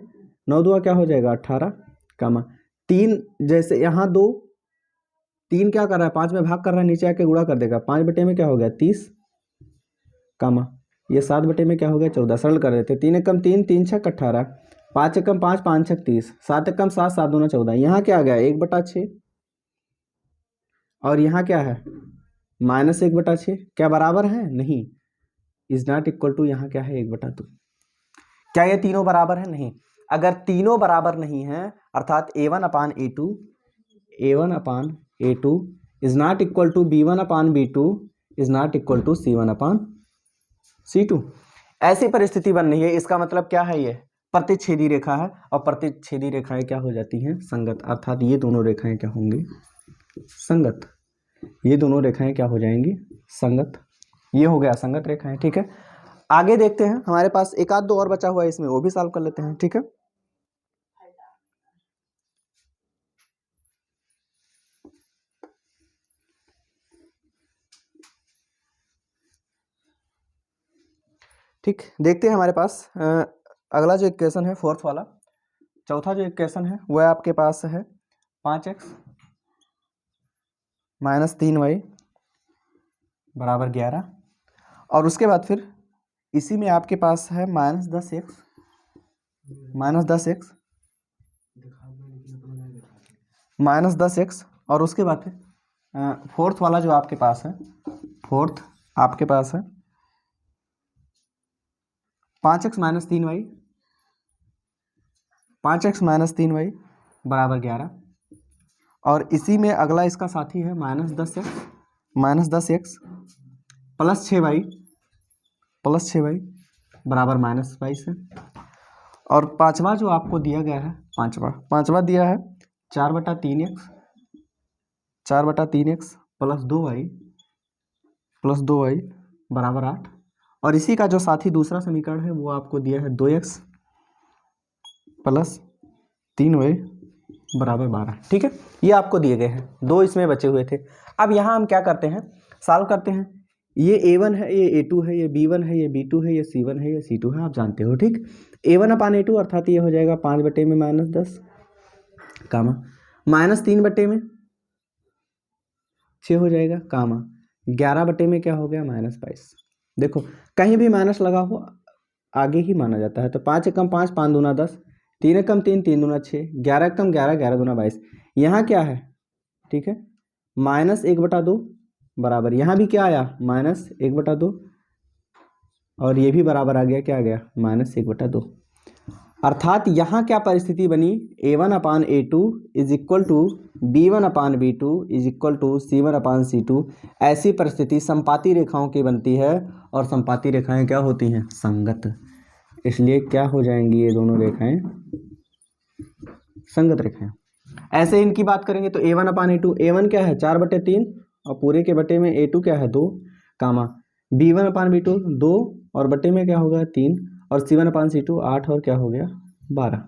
9 2 क्या हो जाएगा 18 कामा 3, जैसे यहाँ 2 3 क्या कर रहा है 5 में भाग कर रहा है, नीचे आके गुणा कर देगा, 5/में क्या हो गया 30 कामा ये 7/में क्या हो गया 14। सरल कर देते, 3 1 कम 3, 3 6 18, 5 1 कम 5, 5 6 30, 7 1 कम 7, 7 2 14, यहाँ क्या आ गया 1/6 और यहाँ क्या है -1/6, क्या बराबर है नहीं, इज नॉट इक्वल टू, यहाँ क्या है 1/2। क्या ये तीनों बराबर है, नहीं, अगर तीनों बराबर नहीं है अर्थात a1/a2 is not equal to b1/b2 is not equal to c1/c2, ऐसी परिस्थिति बन रही है, इसका मतलब क्या है, ये प्रतिच्छेदी रेखा है और प्रतिच्छेदी रेखाएं क्या हो जाती हैं संगत, अर्थात ये दोनों रेखाएं क्या होंगी संगत, ये दोनों रेखाएं क्या हो जाएंगी संगत, ये हो गया संगत रेखाएं। ठीक है, आगे देखते हैं, हमारे पास एक आध दो और बचा हुआ है, इसमें वो भी सॉल्व कर लेते हैं। ठीक है, ठीक, देखते हैं हमारे पास अगला जो इक्वेशन है फोर्थ वाला, चौथा जो इक्वेशन है वह आपके पास है 5x माइनस 3y बराबर 11, और उसके बाद फिर इसी में आपके पास है माइनस 10x और उसके बाद फिर फोर्थ वाला जो आपके पास है, फोर्थ आपके पास है 5x माइनस 3y बराबर 11, और इसी में अगला इसका साथी है माइनस 10x प्लस 6y बराबर माइनस 22 है, और पांचवा जो आपको दिया गया है, पांचवा दिया है 4/3x प्लस 2y बराबर 8, और इसी का जो साथी दूसरा समीकरण है वो आपको दिया है 2x प्लस 3y बराबर 12। ठीक है, ये आपको दिए गए हैं, दो इसमें बचे हुए थे। अब यहाँ हम क्या करते हैं, सॉल्व करते हैं। ये a1 है, ये a2 है, ये b1 है, ये b2 है, ये c1 है, ये c2 है, आप जानते हो। ठीक, a1 अपान a2 अर्थात ये हो जाएगा 5 में माइनस 10 कामा माइनस 3 में 6 हो जाएगा कामा 11 में क्या हो गया माइनस 22। देखो कहीं भी माइनस लगा हो आगे ही माना जाता है। तो 5 एकम 5, 5 दूना 10, 3 एकम 3, 3 दूना 6, 11 एकम 11, 11 दूना 22। यहाँ क्या है, ठीक है, माइनस 1/2 बराबर, यहाँ भी क्या आया माइनस 1/2, और ये भी बराबर आ गया, क्या आ गया माइनस 1/2। अर्थात यहाँ क्या परिस्थिति बनी, a1 upon a2 is equal to b1 upon b2 is equal to c1 upon c2। ऐसी परिस्थिति संपाती रेखाओं की बनती है, और संपाती रेखाएं क्या होती हैं, संगत, इसलिए क्या हो जाएंगी ये दोनों रेखाएं संगत रेखाएं। ऐसे इनकी बात करेंगे तो a1 अपान a2, a1 क्या है 4/3 और पूरे के बटे में a2 क्या है 2 कामा b1 अपान b2 2 और बटे में क्या होगा 3, और c1 अपान c2 8 और क्या हो गया 12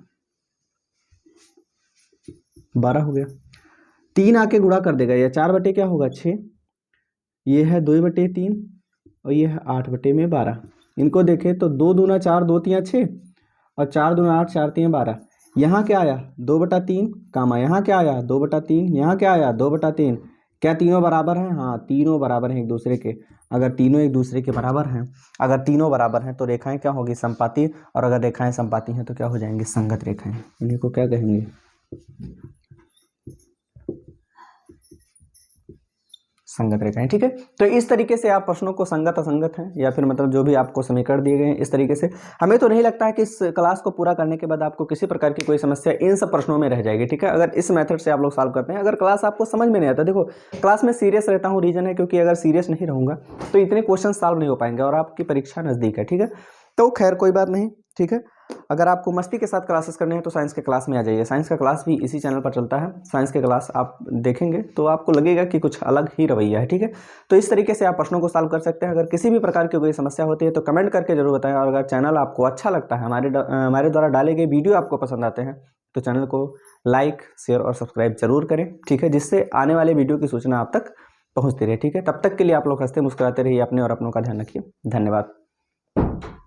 हो गया। 3 आके गुणा कर देगा, यह 4 बटे क्या होगा 6, ये है 2/3 और ये है 8 में 12। इनको देखें तो 2 दूना 4, 2 तियाँ 6 और 4 दूना 8, 4 तियाँ 12। यहाँ क्या आया 2/3 कामा, यहाँ क्या आया 2/3, यहाँ क्या आया 2/3। क्या तीनों बराबर हैं, हाँ तीनों बराबर हैं एक दूसरे के। अगर तीनों एक दूसरे के बराबर हैं, अगर तीनों बराबर हैं तो रेखाएं क्या होगी संपाती, और अगर रेखाएं संपाती हैं तो क्या हो जाएंगी संगत रेखाएं। इन्हीं को क्या कहेंगे संगत रेखाएं। ठीक है, तो इस तरीके से आप प्रश्नों को संगत असंगत हैं या फिर मतलब जो भी आपको समीकरण दिए गए हैं इस तरीके से, हमें तो नहीं लगता है कि इस क्लास को पूरा करने के बाद आपको किसी प्रकार की कोई समस्या इन सब प्रश्नों में रह जाएगी। ठीक है, अगर इस मेथड से आप लोग सॉल्व करते हैं। अगर क्लास आपको समझ में नहीं आता, देखो क्लास में सीरियस रहता हूँ, रीजन है क्योंकि अगर सीरियस नहीं रहूँगा तो इतने क्वेश्चन सॉल्व नहीं हो पाएंगे और आपकी परीक्षा नज़दीक है। ठीक है, तो खैर कोई बात नहीं। ठीक है, अगर आपको मस्ती के साथ क्लासेस करने हैं तो साइंस के क्लास में आ जाइए। साइंस का क्लास भी इसी चैनल पर चलता है। साइंस के क्लास आप देखेंगे तो आपको लगेगा कि कुछ अलग ही रवैया है। ठीक है, तो इस तरीके से आप प्रश्नों को सॉल्व कर सकते हैं। अगर किसी भी प्रकार की कोई समस्या होती है तो कमेंट करके जरूर बताएं, और अगर चैनल आपको अच्छा लगता है, हमारे द्वारा डाले गए वीडियो आपको पसंद आते हैं तो चैनल को लाइक, शेयर और सब्सक्राइब जरूर करें। ठीक है, जिससे आने वाले वीडियो की सूचना आप तक पहुँचती रहे। ठीक है, तब तक के लिए आप लोग हंसते मुस्कुराते रहिए, अपने और अपनों का ध्यान रखिए। धन्यवाद।